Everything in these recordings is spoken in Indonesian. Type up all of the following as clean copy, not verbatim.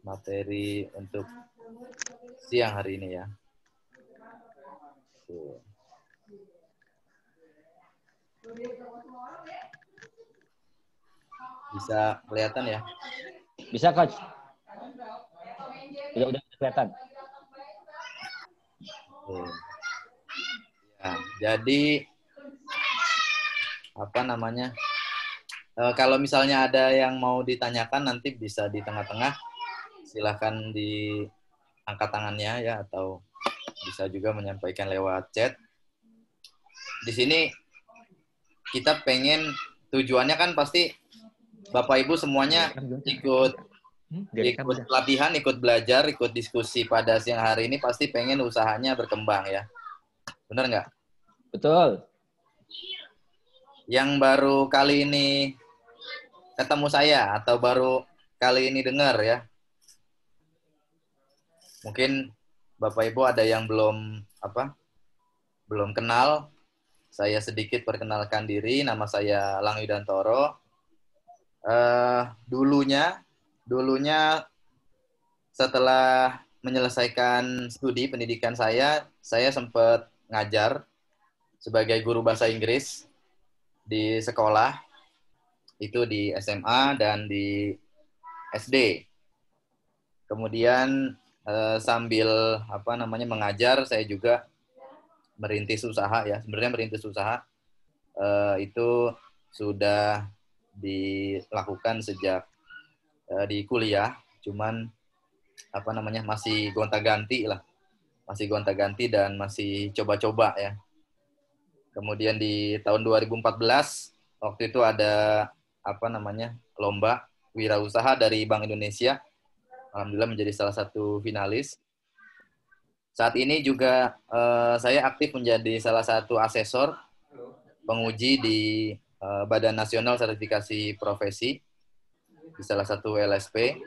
materi untuk siang hari ini ya. Tuh. Bisa kelihatan ya? Bisa, Coach. Udah kelihatan. Ya, jadi apa namanya? Kalau misalnya ada yang mau ditanyakan nanti bisa di tengah-tengah, silahkan diangkat tangannya ya, atau bisa juga menyampaikan lewat chat. Di sini kita pengen, tujuannya kan pasti Bapak Ibu semuanya ikut pelatihan, ikut belajar, ikut diskusi pada siang hari ini, pasti pengen usahanya berkembang ya. Benar nggak? Betul. Yang baru kali ini ketemu saya atau baru kali ini dengar ya, mungkin Bapak Ibu ada yang belum kenal. Saya sedikit perkenalkan diri, nama saya Lang Widantoro. Dulunya setelah menyelesaikan studi pendidikan saya sempat ngajar sebagai guru bahasa Inggris di sekolah, itu di SMA dan di SD. Kemudian sambil mengajar, saya juga merintis usaha ya. Sebenarnya merintis usaha itu sudah dilakukan sejak di kuliah, cuman masih gonta-ganti dan masih coba-coba ya. Kemudian di tahun 2014 waktu itu ada lomba wirausaha dari Bank Indonesia. Alhamdulillah menjadi salah satu finalis. Saat ini juga saya aktif menjadi salah satu asesor penguji di Badan Nasional Sertifikasi Profesi di salah satu LSP.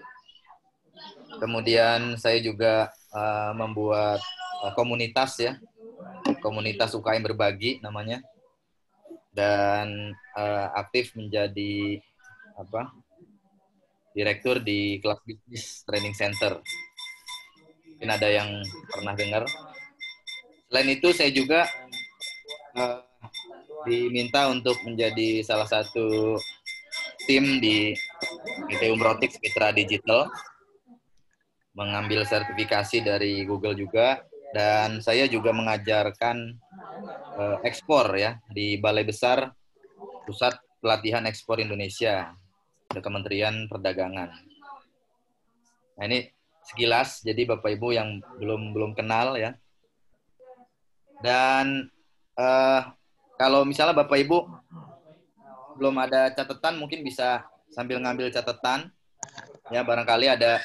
Kemudian saya juga membuat komunitas ya, komunitas UKM Berbagi namanya, dan aktif menjadi direktur di Kelas Bisnis Training Center. Mungkin ada yang pernah dengar. Selain itu saya juga diminta untuk menjadi salah satu tim di PT Umrotics Mitra Digital, mengambil sertifikasi dari Google juga, dan saya juga mengajarkan ekspor ya di Balai Besar Pusat Pelatihan Ekspor Indonesia di Kementerian Perdagangan. Nah ini sekilas, jadi Bapak Ibu yang belum kenal ya. Dan kalau misalnya Bapak Ibu belum ada catatan, mungkin bisa sambil ngambil catatan ya, barangkali ada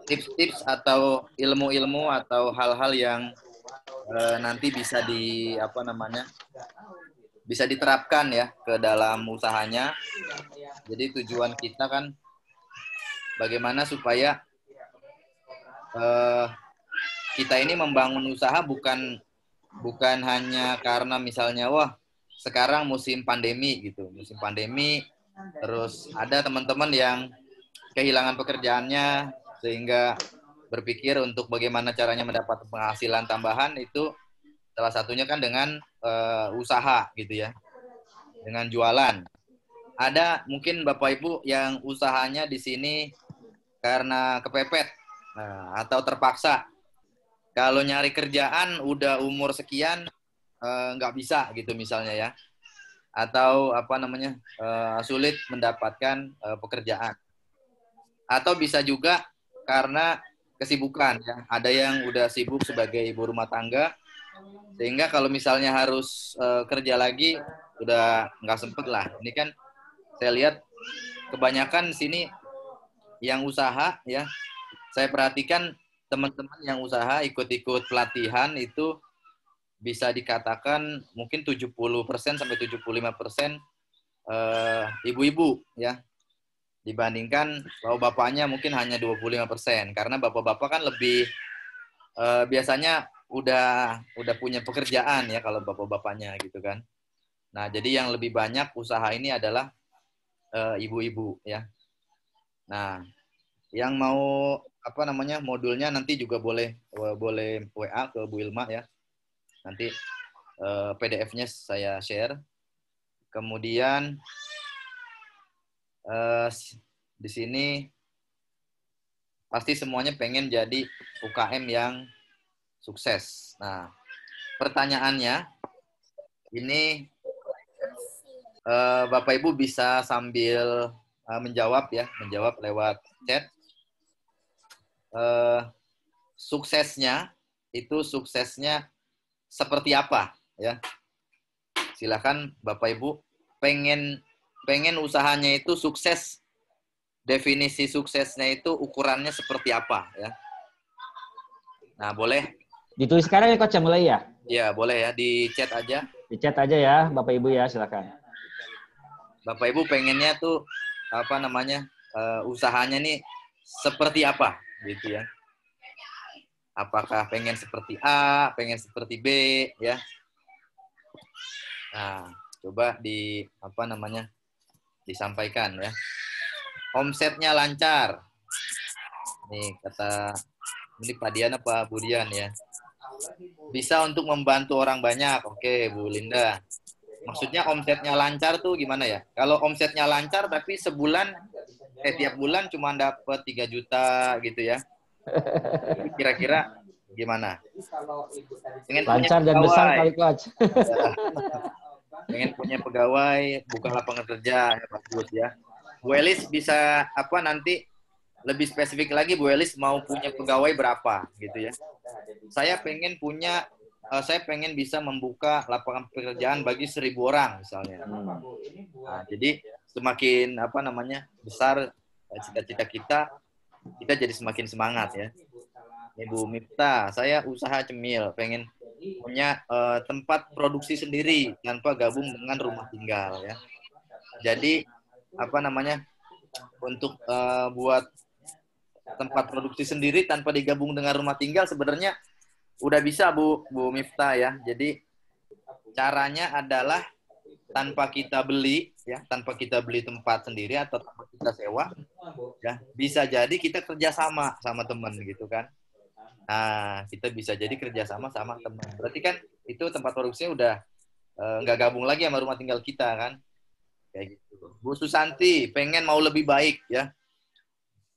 tips-tips atau ilmu-ilmu atau hal-hal yang nanti bisa bisa diterapkan ya ke dalam usahanya. Jadi tujuan kita kan bagaimana supaya kita ini membangun usaha bukan hanya karena misalnya sekarang musim pandemi gitu, terus ada teman-teman yang kehilangan pekerjaannya sehingga berpikir untuk bagaimana caranya mendapat penghasilan tambahan. Itu salah satunya kan dengan usaha gitu ya, dengan jualan. Ada mungkin Bapak Ibu yang usahanya di sini karena kepepet atau terpaksa. Kalau nyari kerjaan udah umur sekian nggak bisa gitu misalnya ya, atau sulit mendapatkan pekerjaan. Atau bisa juga karena kesibukan ya. Ada yang udah sibuk sebagai ibu rumah tangga, sehingga kalau misalnya harus kerja lagi udah nggak sempet lah. Ini kan saya lihat kebanyakan di sini yang usaha ya. Saya perhatikan teman-teman yang usaha ikut-ikut pelatihan itu bisa dikatakan mungkin 70% sampai 75% ibu-ibu ya. Dibandingkan bapak-bapaknya mungkin hanya 25%, karena bapak-bapak kan lebih biasanya udah punya pekerjaan ya kalau bapak-bapaknya gitu kan. Nah, jadi yang lebih banyak usaha ini adalah ibu-ibu ya. Nah, yang mau apa namanya modulnya nanti juga boleh WA ke Bu Ilma ya. Nanti PDF-nya saya share. Kemudian di sini pasti semuanya pengen jadi UKM yang sukses. Nah, pertanyaannya ini Bapak Ibu bisa sambil menjawab ya, menjawab lewat chat. Suksesnya seperti apa ya? Silakan Bapak Ibu pengen usahanya itu sukses. Definisi suksesnya itu ukurannya seperti apa ya? Nah, boleh. Ditulis sekarang ya Coach ya, mulai ya? Ya, boleh ya di chat aja. Di chat aja ya Bapak Ibu ya, silakan. Bapak Ibu pengennya tuh apa namanya? Usahanya nih seperti apa gitu ya. Apakah pengen seperti A, pengen seperti B ya. Nah, coba disampaikan ya. Omsetnya lancar. Nih kata ini Pak Dian apa Bu Dian ya. Bisa untuk membantu orang banyak. Oke, Bu Linda. Maksudnya omsetnya lancar tuh gimana ya? Kalau omsetnya lancar tapi tiap bulan cuma dapat 3 juta gitu ya. Kira-kira gimana? Pengen punya Lancar dan besar pegawai. kali Coach. Ya. Pengen punya pegawai, buka lapangan kerja, ya bagus ya. Bu Elis bisa nanti lebih spesifik lagi, Bu Elis mau punya pegawai berapa gitu ya. Saya pengen bisa membuka lapangan pekerjaan bagi 1.000 orang misalnya. Nah, jadi semakin besar cita-cita kita jadi semakin semangat ya. Ibu Miftah, saya usaha cemil, pengen punya tempat produksi sendiri tanpa gabung dengan rumah tinggal ya. Jadi untuk buat tempat produksi sendiri tanpa digabung dengan rumah tinggal sebenarnya udah bisa Bu Miftah ya. Jadi caranya adalah tanpa kita beli tempat sendiri atau tanpa kita sewa ya, bisa jadi kita kerjasama sama teman gitu kan. Nah, kita bisa jadi kerjasama sama teman. Berarti kan itu tempat produksinya udah nggak gabung lagi sama rumah tinggal kita kan. Kayak gitu. Bu Susanti pengen mau lebih baik ya.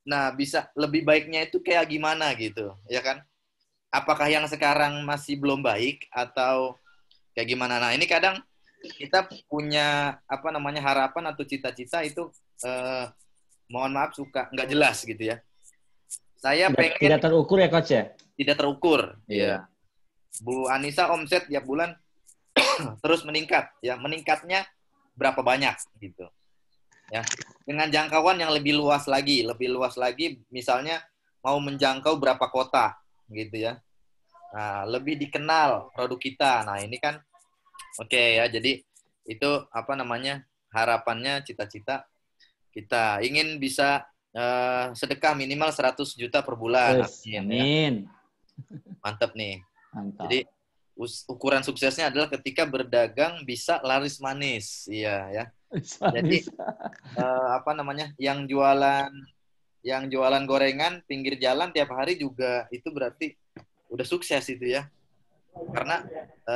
Nah, bisa lebih baiknya itu kayak gimana gitu, ya kan? Apakah yang sekarang masih belum baik atau kayak gimana? Nah, ini kadang kita punya harapan atau cita-cita itu mohon maaf suka nggak jelas gitu ya. Saya pengen Tidak terukur ya Coach ya? tidak terukur. Iya. Ya. Bu Anissa omset tiap bulan terus meningkat. Ya, meningkatnya berapa banyak gitu. Ya. Dengan jangkauan yang lebih luas lagi, misalnya mau menjangkau berapa kota gitu ya. Nah, lebih dikenal produk kita. Nah, ini kan oke ya. Jadi itu harapannya cita-cita kita ingin bisa sedekah minimal 100 juta per bulan. Amin. Ya. Mantap nih. Mantap. Jadi ukuran suksesnya adalah ketika berdagang bisa laris manis. Iya ya. Jadi yang jualan gorengan pinggir jalan tiap hari juga itu berarti udah sukses itu ya. Karena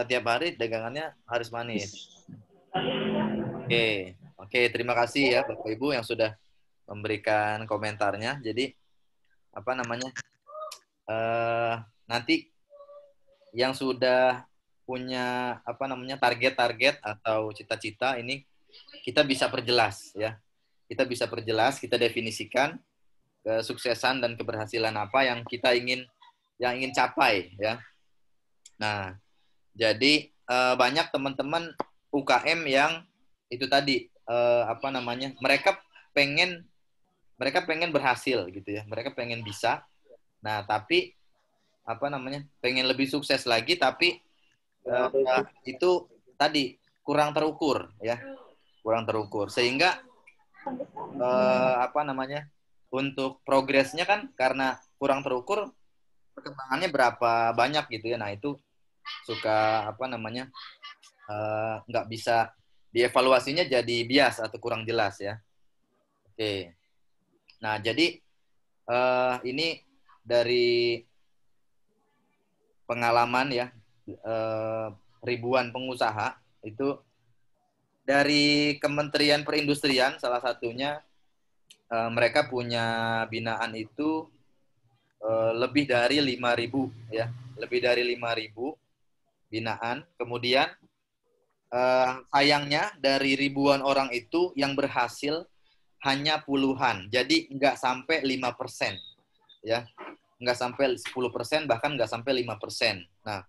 tiap hari dagangannya harus manis. Oke, terima kasih ya Bapak Ibu yang sudah memberikan komentarnya. Jadi nanti yang sudah punya target-target atau cita-cita ini kita bisa perjelas ya. Kita bisa perjelas, kita definisikan kesuksesan dan keberhasilan apa yang kita ingin capai ya. Nah, jadi banyak teman-teman UKM yang itu tadi mereka pengen berhasil gitu ya. Mereka pengen bisa. Nah, tapi pengen lebih sukses lagi tapi itu tadi kurang terukur ya. Kurang terukur sehingga untuk progresnya kan karena kurang terukur perkembangannya berapa banyak gitu ya. Nah, itu suka nggak bisa dievaluasinya jadi bias atau kurang jelas ya. Oke. Nah, jadi ini dari pengalaman ya, ribuan pengusaha itu dari Kementerian Perindustrian salah satunya, mereka punya binaan itu lebih dari 5.000 ya, lebih dari 5.000 binaan. Kemudian sayangnya dari ribuan orang itu yang berhasil hanya puluhan. Jadi nggak sampai 5%, ya. Nggak sampai 10%, bahkan nggak sampai 5%. Nah,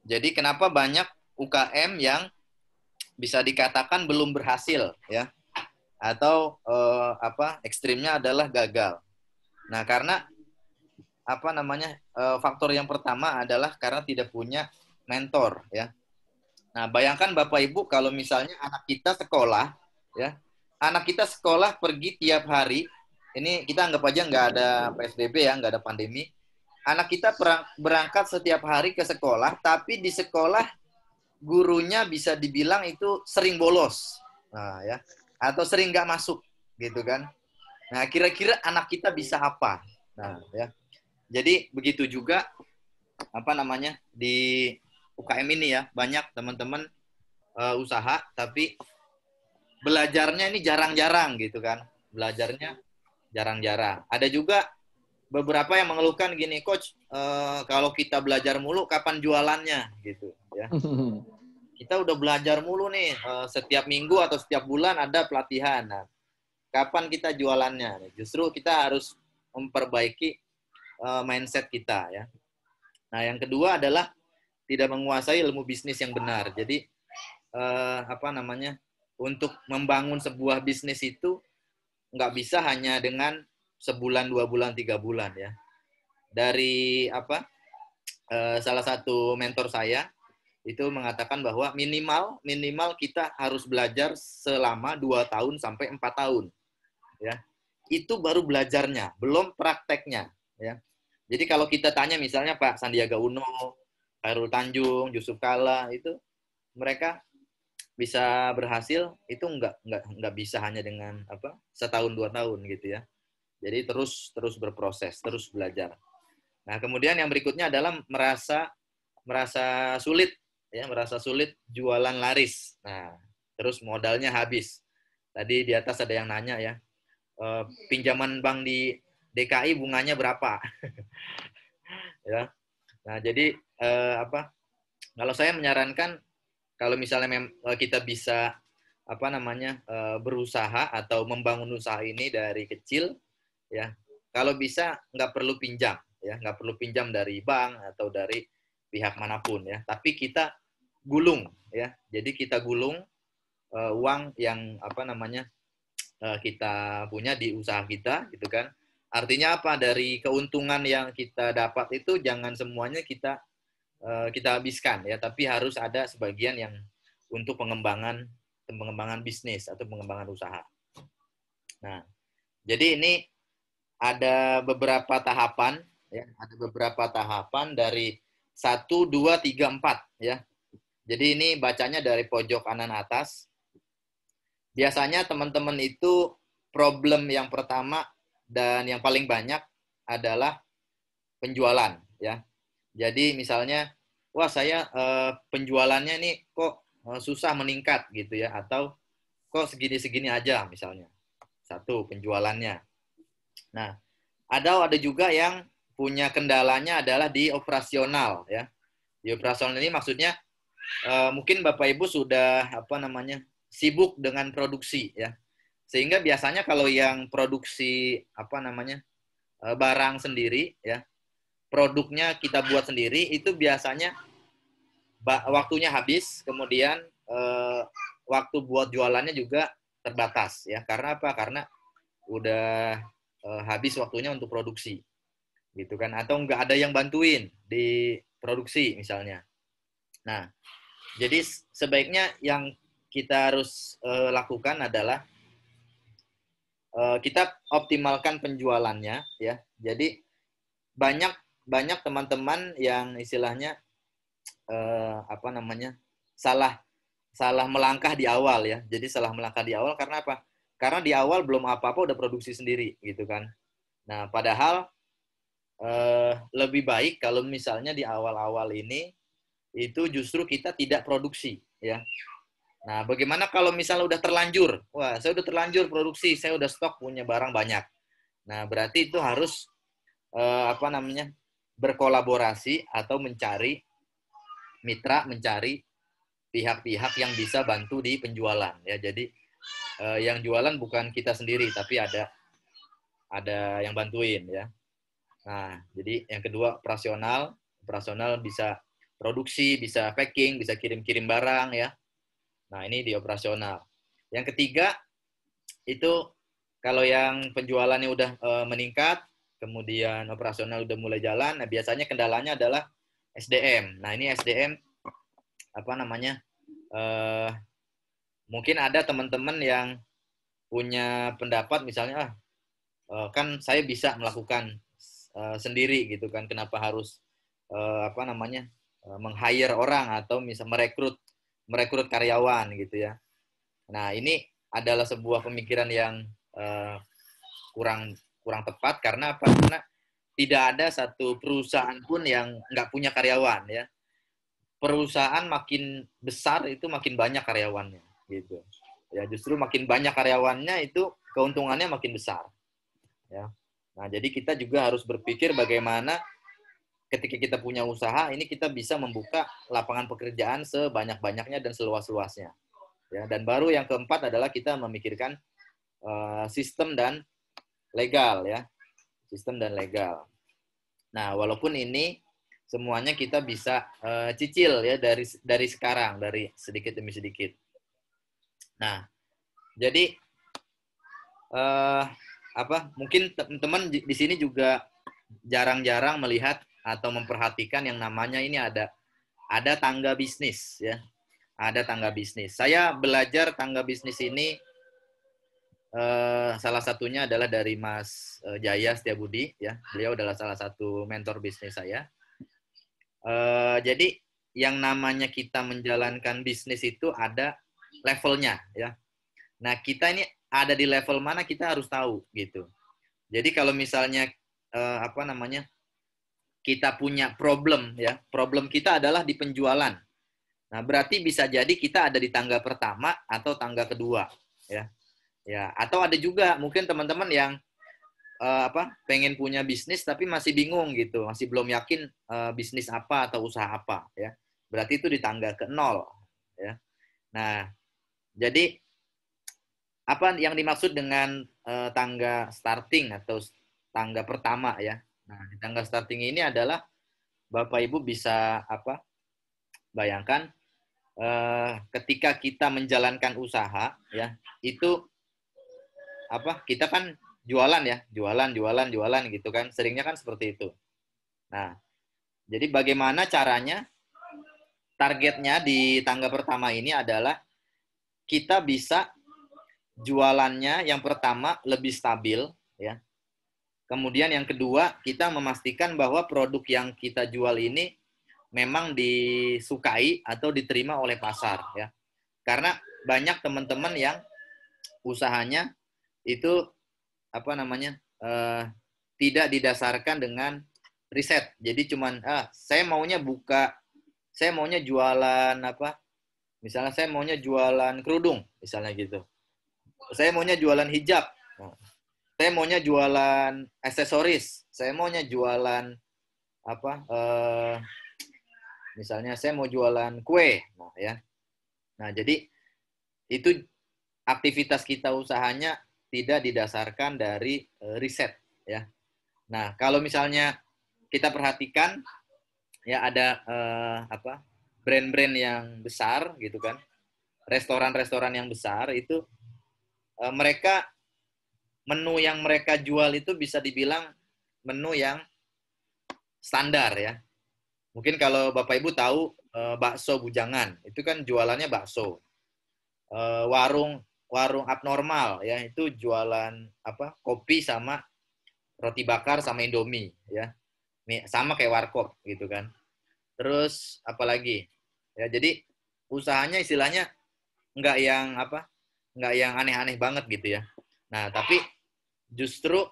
jadi kenapa banyak UKM yang bisa dikatakan belum berhasil, ya, atau ekstrimnya adalah gagal. Nah, karena faktor yang pertama adalah karena tidak punya mentor, ya. Nah, bayangkan Bapak Ibu kalau misalnya anak kita sekolah, ya, anak kita sekolah pergi tiap hari. Ini kita anggap aja nggak ada PSBB ya, nggak ada pandemi. Anak kita berangkat setiap hari ke sekolah, tapi di sekolah gurunya bisa dibilang itu sering bolos, nah, ya, atau sering nggak masuk, gitu kan? Nah, kira-kira anak kita bisa apa? Nah, ya, jadi begitu juga di UKM ini ya, banyak teman-teman usaha, tapi belajarnya ini jarang-jarang gitu kan, belajarnya jarang-jarang. Ada juga beberapa yang mengeluhkan gini, Coach, kalau kita belajar mulu, kapan jualannya gitu ya? Kita udah belajar mulu nih, setiap minggu atau setiap bulan ada pelatihan. Nah, kapan kita jualannya? Justru kita harus memperbaiki mindset kita ya. Nah, yang kedua adalah tidak menguasai ilmu bisnis yang benar. Jadi untuk membangun sebuah bisnis itu nggak bisa hanya dengan sebulan, 2 bulan, 3 bulan ya. Dari salah satu mentor saya itu mengatakan bahwa minimal kita harus belajar selama 2 tahun sampai 4 tahun ya. Itu baru belajarnya, belum prakteknya ya. Jadi kalau kita tanya misalnya Pak Sandiaga Uno, Khairul Tanjung, Yusuf Kalla, itu mereka bisa berhasil itu nggak bisa hanya dengan setahun 2 tahun gitu ya. Jadi terus berproses, terus belajar. Nah, kemudian yang berikutnya adalah merasa sulit ya, merasa sulit jualan laris. Nah, terus modalnya habis. Tadi di atas ada yang nanya ya, pinjaman bank di DKI bunganya berapa? Ya. Nah, jadi kalau saya menyarankan kalau misalnya kita bisa berusaha atau membangun usaha ini dari kecil ya, kalau bisa nggak perlu pinjam ya, nggak perlu pinjam dari bank atau dari pihak manapun ya, tapi kita gulung ya, jadi kita gulung uang yang kita punya di usaha kita gitu kan. Artinya apa, dari keuntungan yang kita dapat itu jangan semuanya kita habiskan ya, tapi harus ada sebagian yang untuk pengembangan bisnis atau pengembangan usaha. Nah, jadi ini ada beberapa tahapan ya, ada beberapa tahapan dari 1, 2, 3, 4 ya. Jadi ini bacanya dari pojok kanan atas. Biasanya teman-teman itu problem yang pertama dan yang paling banyak adalah penjualan ya. Jadi misalnya, wah saya penjualannya nih kok susah meningkat gitu ya, atau kok segini-segini aja misalnya. Satu, penjualannya. Nah, ada juga yang punya kendalanya adalah di operasional ya. Di operasional ini maksudnya mungkin Bapak Ibu sudah sibuk dengan produksi ya. Sehingga biasanya kalau yang produksi barang sendiri ya, produknya kita buat sendiri, itu biasanya waktunya habis, kemudian waktu buat jualannya juga terbatas ya. Karena apa? Karena udah habis waktunya untuk produksi gitu kan, atau nggak ada yang bantuin di produksi misalnya. Nah, jadi sebaiknya yang kita harus lakukan adalah kita optimalkan penjualannya ya. Jadi banyak teman-teman yang istilahnya salah melangkah di awal ya. Jadi salah melangkah di awal karena apa? karena di awal belum apa-apa udah produksi sendiri gitu kan. Nah, padahal lebih baik kalau misalnya di awal-awal ini itu justru kita tidak produksi ya. Nah, bagaimana kalau misalnya udah terlanjur? Wah, saya udah terlanjur produksi, saya udah stok punya barang banyak. Nah, berarti itu harus berkolaborasi atau mencari mitra, mencari pihak-pihak yang bisa bantu di penjualan ya. Jadi yang jualan bukan kita sendiri, tapi ada yang bantuin ya. Nah, jadi yang kedua operasional bisa produksi, bisa packing, bisa kirim-kirim barang ya. Nah, ini di operasional. Yang ketiga itu kalau yang penjualannya udah meningkat, kemudian operasional udah mulai jalan, nah biasanya kendalanya adalah SDM. Nah, ini SDM mungkin ada teman-teman yang punya pendapat misalnya kan saya bisa melakukan sendiri gitu kan, kenapa harus meng-hire orang atau misal merekrut karyawan gitu ya. Nah, ini adalah sebuah pemikiran yang kurang tepat karena apa? Karena tidak ada satu perusahaan pun yang nggak punya karyawan ya. Perusahaan makin besar itu makin banyak karyawannya gitu. Ya, justru makin banyak karyawannya itu keuntungannya makin besar. Ya. Nah, jadi kita juga harus berpikir bagaimana ketika kita punya usaha ini kita bisa membuka lapangan pekerjaan sebanyak-banyaknya dan seluas-luasnya. Ya, dan baru yang keempat adalah kita memikirkan sistem dan legal ya. Sistem dan legal. Nah, walaupun ini semuanya kita bisa cicil ya dari sekarang, dari sedikit demi sedikit. Nah, jadi mungkin teman-teman di sini juga jarang-jarang melihat atau memperhatikan yang namanya ini ada tangga bisnis ya. Ada tangga bisnis. Saya belajar tangga bisnis ini salah satunya adalah dari Mas Jaya Setiabudi ya. Beliau adalah salah satu mentor bisnis saya. Jadi yang namanya kita menjalankan bisnis itu ada levelnya ya. Nah, kita ini ada di level mana kita harus tahu gitu. Jadi kalau misalnya kita punya problem ya, problem kita adalah di penjualan. Nah, berarti bisa jadi kita ada di tangga pertama atau tangga kedua ya. Ya, atau ada juga mungkin teman-teman yang pengen punya bisnis tapi masih bingung gitu, masih belum yakin bisnis apa atau usaha apa ya. Berarti itu di tangga ke-0 ya. Nah, jadi apa yang dimaksud dengan tangga starting atau tangga pertama ya. Nah, di tangga starting ini adalah Bapak Ibu bisa bayangkan ketika kita menjalankan usaha ya, itu kita kan jualan gitu kan, seringnya kan seperti itu. Nah, jadi bagaimana caranya targetnya di tangga pertama ini adalah kita bisa jualannya yang pertama lebih stabil ya. Kemudian yang kedua, kita memastikan bahwa produk yang kita jual ini memang disukai atau diterima oleh pasar ya. Karena banyak teman-teman yang usahanya itu tidak didasarkan dengan riset. Jadi cuman saya maunya jualan misalnya saya maunya jualan kerudung misalnya gitu. Saya maunya jualan hijab. Saya maunya jualan aksesoris. Saya maunya jualan misalnya saya mau jualan kue. Nah, ya. Nah, jadi itu aktivitas kita usahanya tidak didasarkan dari riset ya. Nah, kalau misalnya kita perhatikan ya ada brand-brand yang besar gitu kan. Restoran-restoran yang besar itu mereka menu yang mereka jual itu bisa dibilang menu yang standar ya. Mungkin kalau Bapak Ibu tahu bakso Bujangan, itu kan jualannya bakso. Warung abnormal ya, itu jualan kopi sama roti bakar sama Indomie ya. Sama kayak warkop gitu kan. Terus apalagi? Ya, jadi usahanya istilahnya nggak nggak yang aneh-aneh banget gitu ya. Nah, tapi justru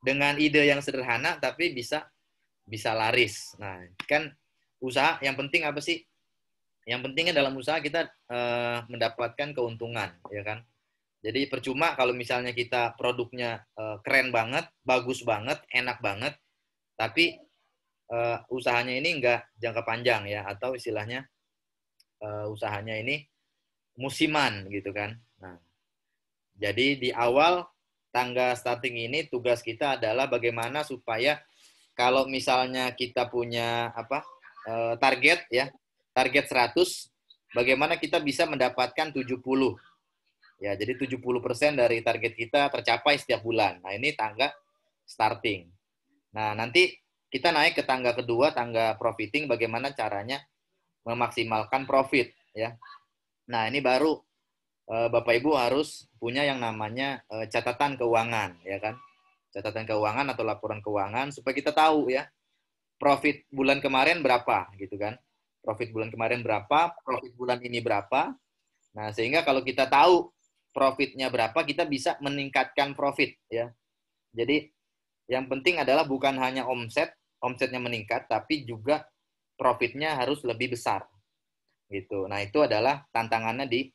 dengan ide yang sederhana tapi bisa laris. Nah, kan usaha yang penting apa sih? Yang pentingnya dalam usaha kita mendapatkan keuntungan, ya kan? Jadi percuma kalau misalnya kita produknya keren banget, bagus banget, enak banget, tapi usahanya ini nggak jangka panjang ya, atau istilahnya usahanya ini musiman gitu kan. Nah, jadi di awal tangga starting ini tugas kita adalah bagaimana supaya kalau misalnya kita punya target ya, target 100, bagaimana kita bisa mendapatkan 70. Ya, jadi 70% dari target kita tercapai setiap bulan. Nah, ini tangga starting. Nah, nanti kita naik ke tangga kedua, tangga profiting, bagaimana caranya memaksimalkan profit ya. Nah, ini baru Bapak Ibu harus punya yang namanya catatan keuangan, ya kan? Catatan keuangan atau laporan keuangan supaya kita tahu ya, profit bulan kemarin berapa gitu kan. Profit bulan kemarin berapa, profit bulan ini berapa. Nah, sehingga kalau kita tahu profitnya berapa, kita bisa meningkatkan profit ya. Jadi yang penting adalah bukan hanya omsetnya meningkat, tapi juga profitnya harus lebih besar gitu. Nah, itu adalah tantangannya di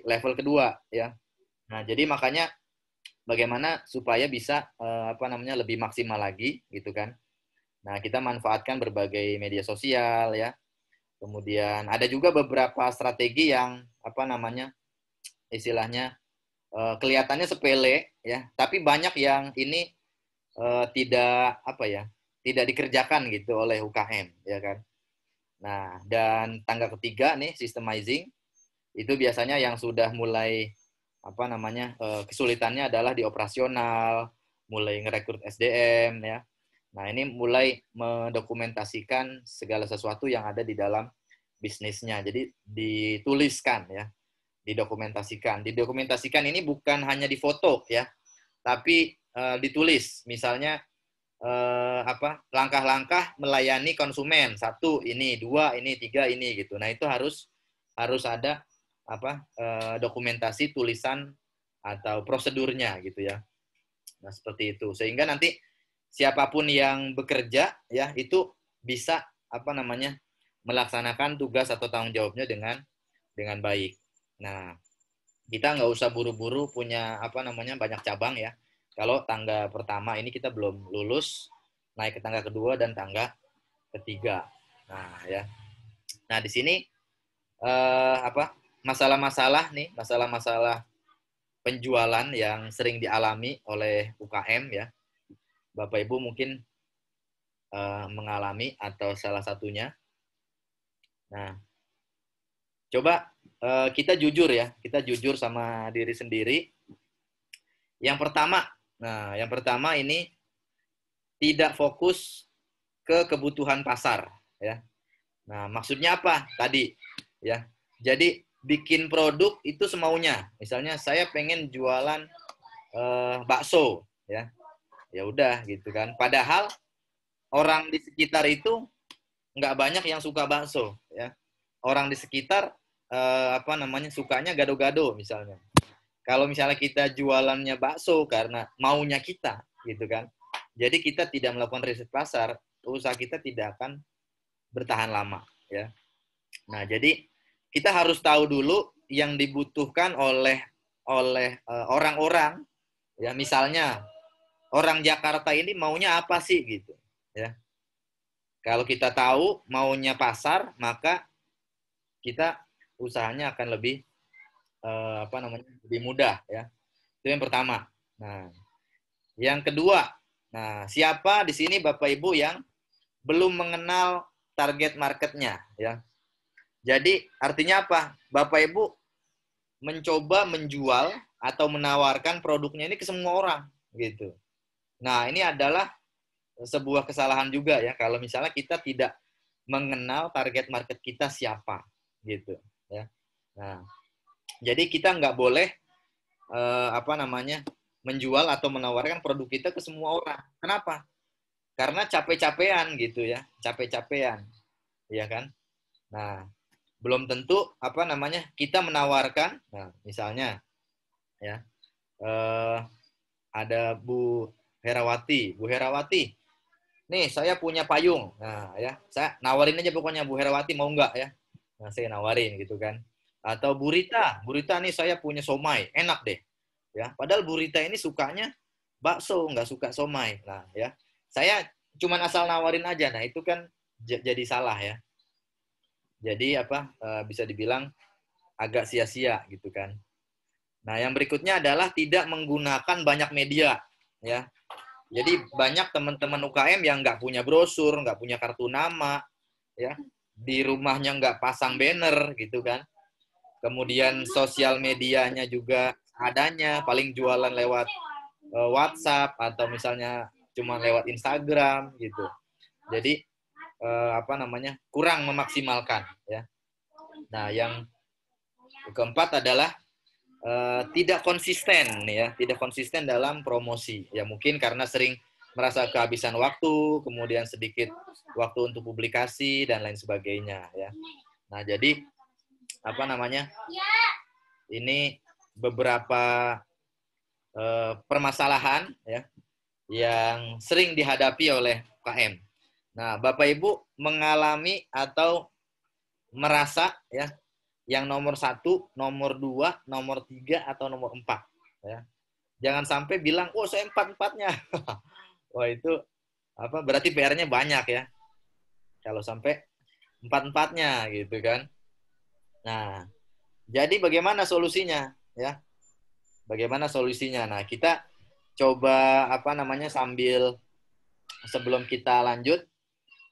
level kedua ya. Nah, jadi makanya bagaimana supaya bisa lebih maksimal lagi gitu kan. Nah, kita manfaatkan berbagai media sosial ya. Kemudian ada juga beberapa strategi yang istilahnya kelihatannya sepele ya, tapi banyak yang ini tidak dikerjakan gitu oleh UKM ya kan. Nah, dan tangga ketiga nih systemizing, itu biasanya yang sudah mulai kesulitannya adalah di operasional, mulai ngerekrut SDM ya. Nah, ini mulai mendokumentasikan segala sesuatu yang ada di dalam bisnisnya. Jadi dituliskan ya, didokumentasikan. Didokumentasikan ini bukan hanya di foto ya, tapi ditulis. Misalnya langkah-langkah melayani konsumen, 1 ini, 2 ini, 3 ini gitu. Nah, itu harus ada dokumentasi tulisan atau prosedurnya gitu ya. Nah, seperti itu. Sehingga nanti siapapun yang bekerja ya itu bisa melaksanakan tugas atau tanggung jawabnya dengan baik. Nah, kita nggak usah buru-buru punya banyak cabang ya. Kalau tangga pertama ini kita belum lulus, naik ke tangga kedua dan tangga ketiga. Nah, ya. Nah, di sini masalah-masalah penjualan yang sering dialami oleh UKM ya. Bapak Ibu mungkin mengalami atau salah satunya. Nah, coba kita jujur ya, kita jujur sama diri sendiri. Yang pertama ini tidak fokus ke kebutuhan pasar ya. Nah, maksudnya apa tadi ya? Jadi bikin produk itu semaunya. Misalnya saya pengen jualan bakso ya. Ya udah gitu kan. Padahal orang di sekitar itu nggak banyak yang suka bakso ya. Orang di sekitar sukanya gado-gado misalnya. Kalau misalnya kita jualannya bakso karena maunya kita gitu kan. Jadi kita tidak melakukan riset pasar, usaha kita tidak akan bertahan lama ya. Nah, jadi kita harus tahu dulu yang dibutuhkan oleh orang-orang ya. Misalnya orang Jakarta ini maunya apa sih gitu ya. Kalau kita tahu maunya pasar, maka kita usahanya akan lebih lebih mudah ya. Itu yang pertama. Nah, yang kedua, siapa di sini Bapak Ibu yang belum mengenal target marketnya ya. Jadi artinya apa? Bapak Ibu mencoba menjual atau menawarkan produknya ini ke semua orang gitu. Nah, ini adalah sebuah kesalahan juga ya kalau misalnya kita tidak mengenal target market kita siapa gitu ya. Nah, jadi kita nggak boleh menjual atau menawarkan produk kita ke semua orang. Kenapa? Karena capek-capean gitu ya, capek-capean, ya kan? Nah, belum tentu apa namanya kita menawarkan. Nah, misalnya ya ada Bu Herawati. Bu Herawati, nih saya punya payung. Nah, ya, saya nawarin aja pokoknya Bu Herawati mau nggak ya? Nah, saya nawarin gitu kan. Atau Bu Rita, Bu Rita nih saya punya somai, enak deh. Ya, padahal Bu Rita ini sukanya bakso, nggak suka somai. Nah, ya. Saya cuman asal nawarin aja. Nah, itu kan jadi salah ya. Jadi apa bisa dibilang agak sia-sia gitu kan. Nah, yang berikutnya adalah tidak menggunakan banyak media ya. Jadi banyak teman-teman UKM yang nggak punya brosur, nggak punya kartu nama, ya, di rumahnya nggak pasang banner gitu kan. Kemudian sosial medianya juga adanya, paling jualan lewat WhatsApp atau misalnya cuma lewat Instagram gitu. Jadi apa namanya kurang memaksimalkan ya. Nah, yang keempat adalah tidak konsisten ya, tidak konsisten dalam promosi. Ya mungkin karena sering merasa kehabisan waktu, kemudian sedikit waktu untuk publikasi dan lain sebagainya ya. Nah, jadi apa namanya? Ini beberapa permasalahan ya yang sering dihadapi oleh UKM. Nah, Bapak Ibu mengalami atau merasa ya yang nomor 1, nomor 2, nomor 3, atau nomor 4. Ya. Jangan sampai bilang, oh saya 4-4-nya. Wah itu apa? Berarti PR-nya banyak ya. Kalau sampai 4-4-nya gitu kan. Nah, jadi bagaimana solusinya? Ya, bagaimana solusinya? Nah, kita coba apa namanya sambil sebelum kita lanjut,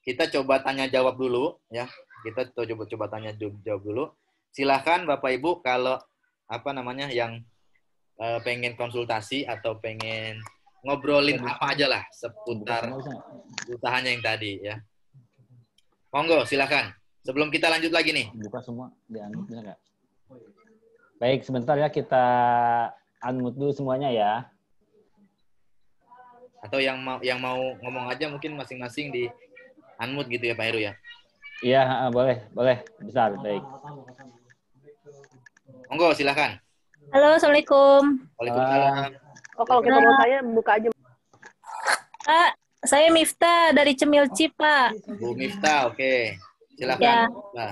kita coba tanya jawab dulu ya. Kita coba tanya jawab dulu. Silahkan Bapak Ibu kalau apa namanya yang pengen konsultasi atau pengen ngobrolin apa aja lah seputar usahanya yang tadi ya. Monggo silahkan. Sebelum kita lanjut lagi nih. Buka semua, di-unmute bisa nggak? Baik, sebentar ya kita unmute dulu semuanya ya. Atau yang mau ngomong aja mungkin masing-masing di unmute gitu ya Pak Heru ya. Iya, boleh, besar, baik. Monggo silahkan. Halo, Assalamualaikum. Waalaikumsalam. Oh, kalau kita mau tanya, buka aja. Pak, saya Miftah dari Cemil Cip, Pak. Bu Miftah, oke. Silakan. Ya. Nah.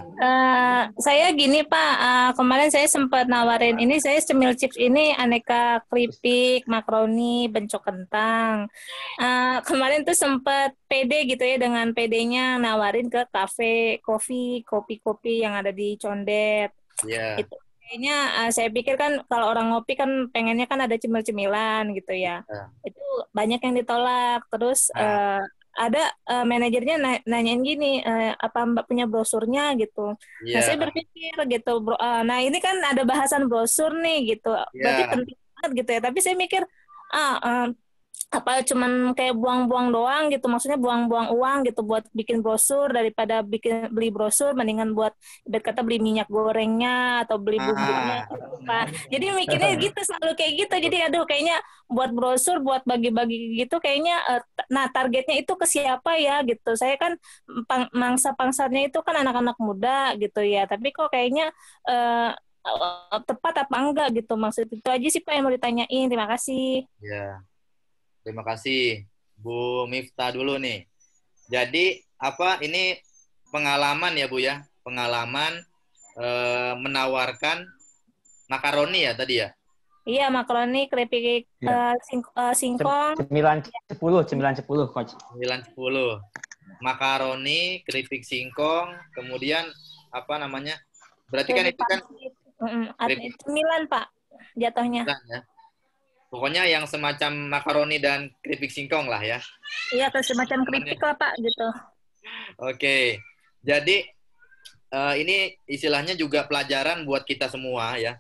Saya gini, Pak. Kemarin saya sempat nawarin ini, saya Cemil Chips ini aneka keripik, makaroni, bencok kentang. Kemarin tuh sempat PD gitu ya, dengan PD-nya nawarin ke kafe, kopi-kopi yang ada di Condet. Iya. Itu kayaknya saya pikir kan kalau orang ngopi kan pengennya kan ada cemil-cemilan gitu ya. Itu banyak yang ditolak. Terus ada manajernya nanyain gini, apa Mbak punya brosurnya gitu. Nah, saya berpikir gitu, nah ini kan ada bahasan brosur nih gitu. Berarti penting banget gitu ya. Tapi saya mikir apa cuman kayak buang-buang doang gitu, maksudnya buang-buang uang gitu buat bikin brosur, daripada beli brosur mendingan buat ibarat kata beli minyak gorengnya atau beli bumbunya Pak. Jadi mikirnya gitu, selalu kayak gitu. Jadi aduh kayaknya buat brosur buat bagi-bagi gitu kayaknya nah targetnya itu ke siapa ya gitu. Saya kan mangsa pangsatnya itu kan anak-anak muda gitu ya. Tapi kok kayaknya tepat apa enggak gitu. Maksud itu aja sih Pak yang mau ditanyain. Terima kasih. Ya. Terima kasih Bu Miftah dulu nih. Jadi apa ini pengalaman ya Bu ya? Pengalaman menawarkan makaroni ya tadi ya? Iya, makaroni, keripik singkong. 9-10, Coach. 9-10. Makaroni, keripik singkong, kemudian apa namanya? Berarti kan itu kan cemilan Pak jatuhnya. Ya. Pokoknya yang semacam makaroni dan keripik singkong lah ya. Iya, semacam keripik lah Pak gitu. Oke, jadi ini istilahnya juga pelajaran buat kita semua ya.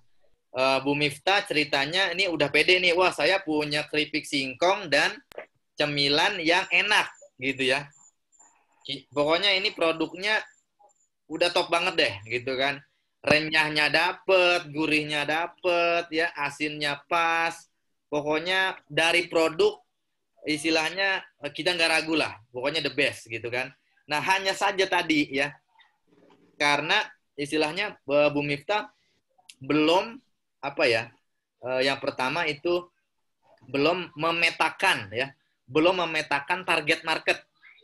Bu Miftah ceritanya ini udah pede nih, wah saya punya keripik singkong dan cemilan yang enak gitu ya. Pokoknya ini produknya udah top banget deh gitu kan. Renyahnya dapet, gurihnya dapet ya, asinnya pas. Pokoknya dari produk istilahnya kita nggak ragu lah. Pokoknya the best gitu kan. Nah hanya saja tadi ya, karena istilahnya Bu Miftah belum apa ya? Yang pertama itu belum memetakan ya, belum memetakan target market.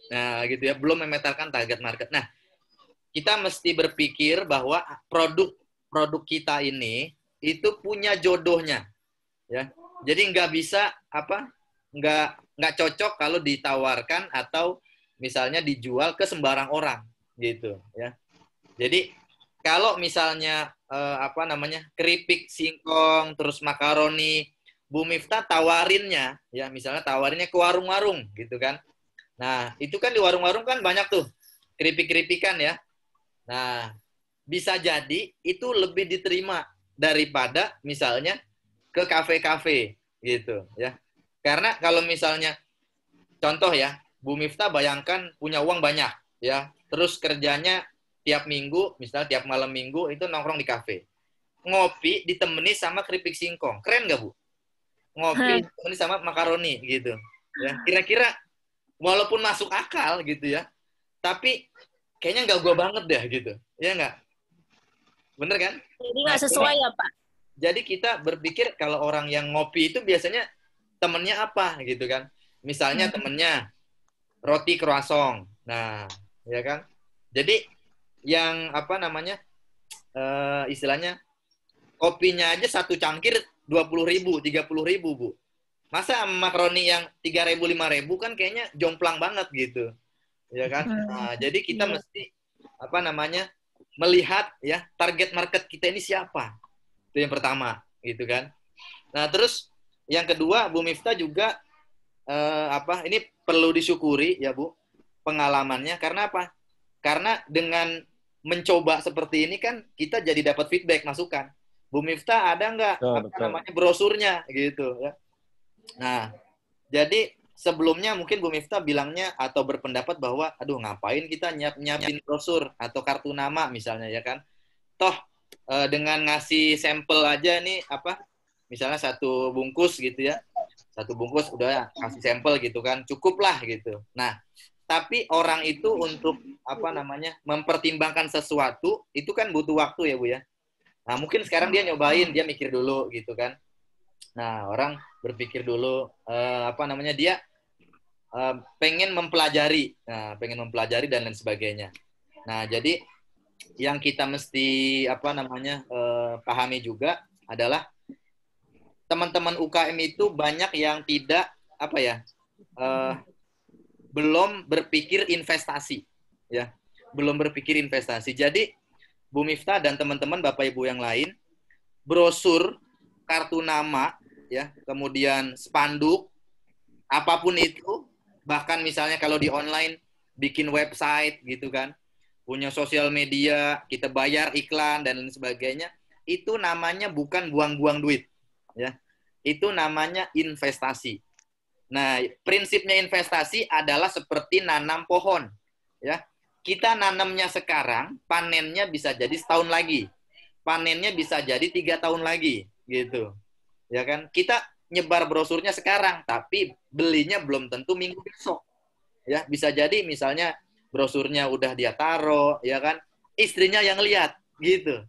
Nah, gitu ya, belum memetakan target market. Nah, kita mesti berpikir bahwa produk kita ini itu punya jodohnya, ya. Jadi nggak bisa nggak cocok kalau ditawarkan atau misalnya dijual ke sembarang orang, gitu, ya. Jadi kalau misalnya keripik singkong terus makaroni, Bu Miftah tawarinnya, ya misalnya tawarinnya ke warung-warung, gitu kan. Nah, itu kan di warung-warung kan banyak tuh keripik-keripikan ya. Nah, bisa jadi itu lebih diterima daripada misalnya ke kafe-kafe gitu ya. Karena kalau misalnya contoh ya, Bu Miftah bayangkan punya uang banyak ya, terus kerjanya tiap minggu, misalnya tiap malam minggu itu nongkrong di kafe. Ngopi ditemani sama keripik singkong. Keren nggak, Bu? Ngopi ditemani sama makaroni gitu. Ya, kira-kira walaupun masuk akal gitu ya, tapi kayaknya nggak gua banget deh gitu. Ya nggak? Bener kan? Jadi nggak sesuai ya, Pak? Jadi kita berpikir kalau orang yang ngopi itu biasanya temennya apa gitu kan. Misalnya temennya roti croissant. Nah, ya kan? Jadi yang istilahnya kopinya aja satu cangkir 20.000, 30.000, Bu. Masa makaroni yang 3.000, 5.000 kan kayaknya jomplang banget gitu. Ya kan? Nah, jadi kita mesti melihat ya target market kita ini siapa. Itu yang pertama, gitu kan. Nah, terus yang kedua Bu Miftah juga ini perlu disyukuri ya, Bu, pengalamannya karena apa? Karena dengan mencoba seperti ini kan kita jadi dapat feedback, masukan. Bu Miftah ada nggak brosurnya gitu ya. Nah, jadi sebelumnya mungkin Bu Miftah bilangnya atau berpendapat bahwa aduh ngapain kita nyiapin brosur atau kartu nama misalnya ya kan. Toh dengan ngasih sampel aja nih misalnya satu bungkus gitu ya. Satu bungkus udah kasih sampel gitu kan. Cukup lah gitu. Nah, tapi orang itu untuk mempertimbangkan sesuatu itu kan butuh waktu ya, Bu ya. Nah, mungkin sekarang dia nyobain, dia mikir dulu gitu kan. Nah, orang berpikir dulu dia pengen mempelajari. Nah, pengen mempelajari dan lain sebagainya. Nah, jadi yang kita mesti pahami juga adalah teman-teman UKM itu banyak yang tidak belum berpikir investasi ya. Belum berpikir investasi. Jadi Bu Miftah dan teman-teman Bapak Ibu yang lain, brosur, kartu nama ya, kemudian spanduk, apapun itu, bahkan misalnya kalau di online bikin website gitu kan, punya sosial media, kita bayar iklan dan lain sebagainya, itu namanya bukan buang-buang duit ya. Itu namanya investasi. Nah, prinsipnya investasi adalah seperti nanam pohon ya. Kita nanamnya sekarang, panennya bisa jadi setahun lagi. Panennya bisa jadi 3 tahun lagi gitu. Ya kan? Kita nyebar brosurnya sekarang, tapi belinya belum tentu minggu besok. Ya, bisa jadi misalnya brosurnya udah dia taruh, ya kan? Istrinya yang lihat gitu.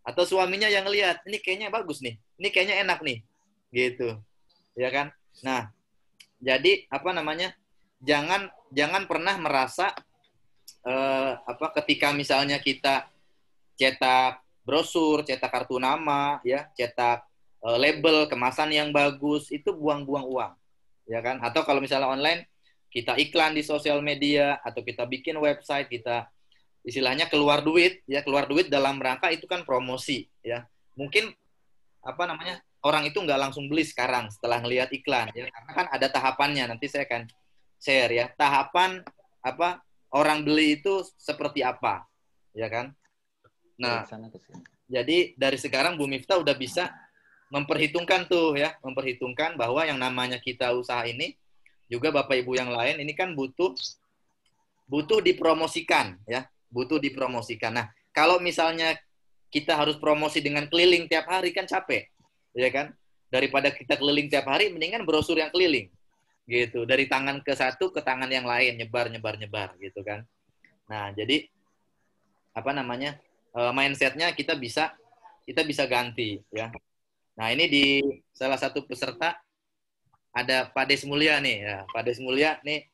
Atau suaminya yang lihat, ini kayaknya bagus nih. Ini kayaknya enak nih. Gitu. Ya kan? Nah, jadi jangan pernah merasa ketika misalnya kita cetak brosur, cetak kartu nama, ya, cetak label, kemasan yang bagus, itu buang-buang uang, ya kan? Atau kalau misalnya online, kita iklan di sosial media atau kita bikin website, kita istilahnya keluar duit, ya, keluar duit dalam rangka itu kan promosi, ya. Mungkin orang itu nggak langsung beli sekarang setelah ngelihat iklan, ya, karena kan ada tahapannya. Nanti saya akan share ya tahapan orang beli itu seperti apa, ya kan? Nah, jadi dari sekarang Bu Miftah udah bisa memperhitungkan tuh ya, memperhitungkan bahwa yang namanya kita usaha ini juga Bapak Ibu yang lain ini kan butuh dipromosikan ya, butuh dipromosikan. Nah, kalau misalnya kita harus promosi dengan keliling tiap hari kan capek, ya kan? Daripada kita keliling tiap hari, mendingan brosur yang keliling. Gitu, dari tangan ke satu ke tangan yang lain, nyebar gitu kan. Nah, jadi mindsetnya kita bisa ganti ya. Nah, ini di salah satu peserta ada Pak Des Mulya nih ya. Pak Des Mulya nih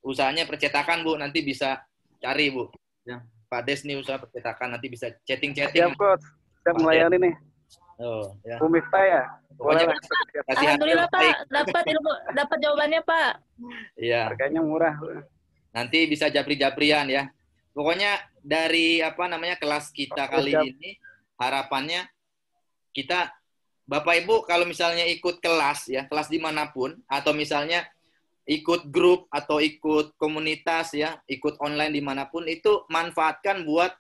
usahanya percetakan, Bu, nanti bisa cari, Bu. Ya. Pak Des nih usaha percetakan, nanti bisa chatting-chatting. Siap, Coach. Siap melayani nih. Oh, ya. Bu Miftah ya. Pokoknya Boleh lah. kasih Alhamdulillah harga Pak, baik. dapat jawabannya Pak. Iya. Harganya murah. Nanti bisa japri-japrian ya. Pokoknya dari kelas kita kali ini harapannya kita Bapak Ibu kalau misalnya ikut kelas ya, kelas dimanapun atau misalnya ikut grup atau ikut komunitas ya, ikut online dimanapun itu manfaatkan buat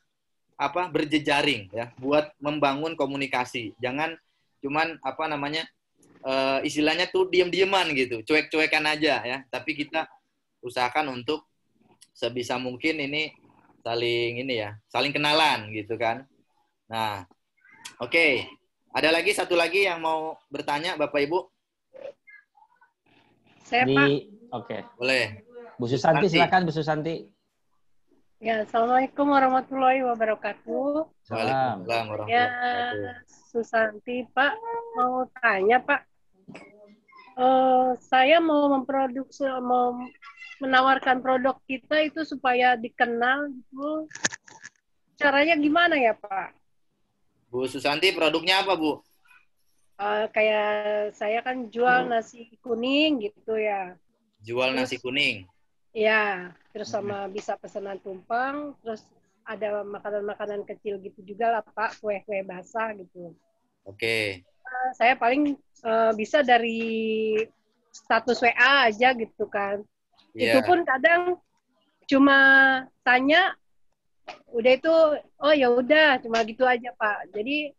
berjejaring ya, buat membangun komunikasi. Jangan cuman istilahnya tuh diam-diaman gitu, cuek-cuekan aja ya. Tapi kita usahakan untuk sebisa mungkin ini saling kenalan gitu kan. Nah, oke. Ada satu lagi yang mau bertanya Bapak Ibu? Saya Pak. Oke. Boleh. Bu Susanti, silakan Bu Susanti. Ya, Assalamualaikum warahmatullahi wabarakatuh. Waalaikumsalam warahmatullahi Ya, wabarakatuh. Susanti, Pak, mau tanya, Pak. Saya mau menawarkan produk kita itu supaya dikenal gitu. Caranya gimana ya, Pak? Bu Susanti, produknya apa, Bu? Kayak saya kan jual nasi kuning gitu ya. Jual nasi kuning. Ya, terus sama bisa pesanan tumpeng, terus ada makanan-makanan kecil gitu juga lah Pak, kue-kue basah gitu. Oke. Saya paling bisa dari status WA aja gitu kan. Yeah. Itu pun kadang cuma tanya, udah itu, oh ya udah, cuma gitu aja Pak. Jadi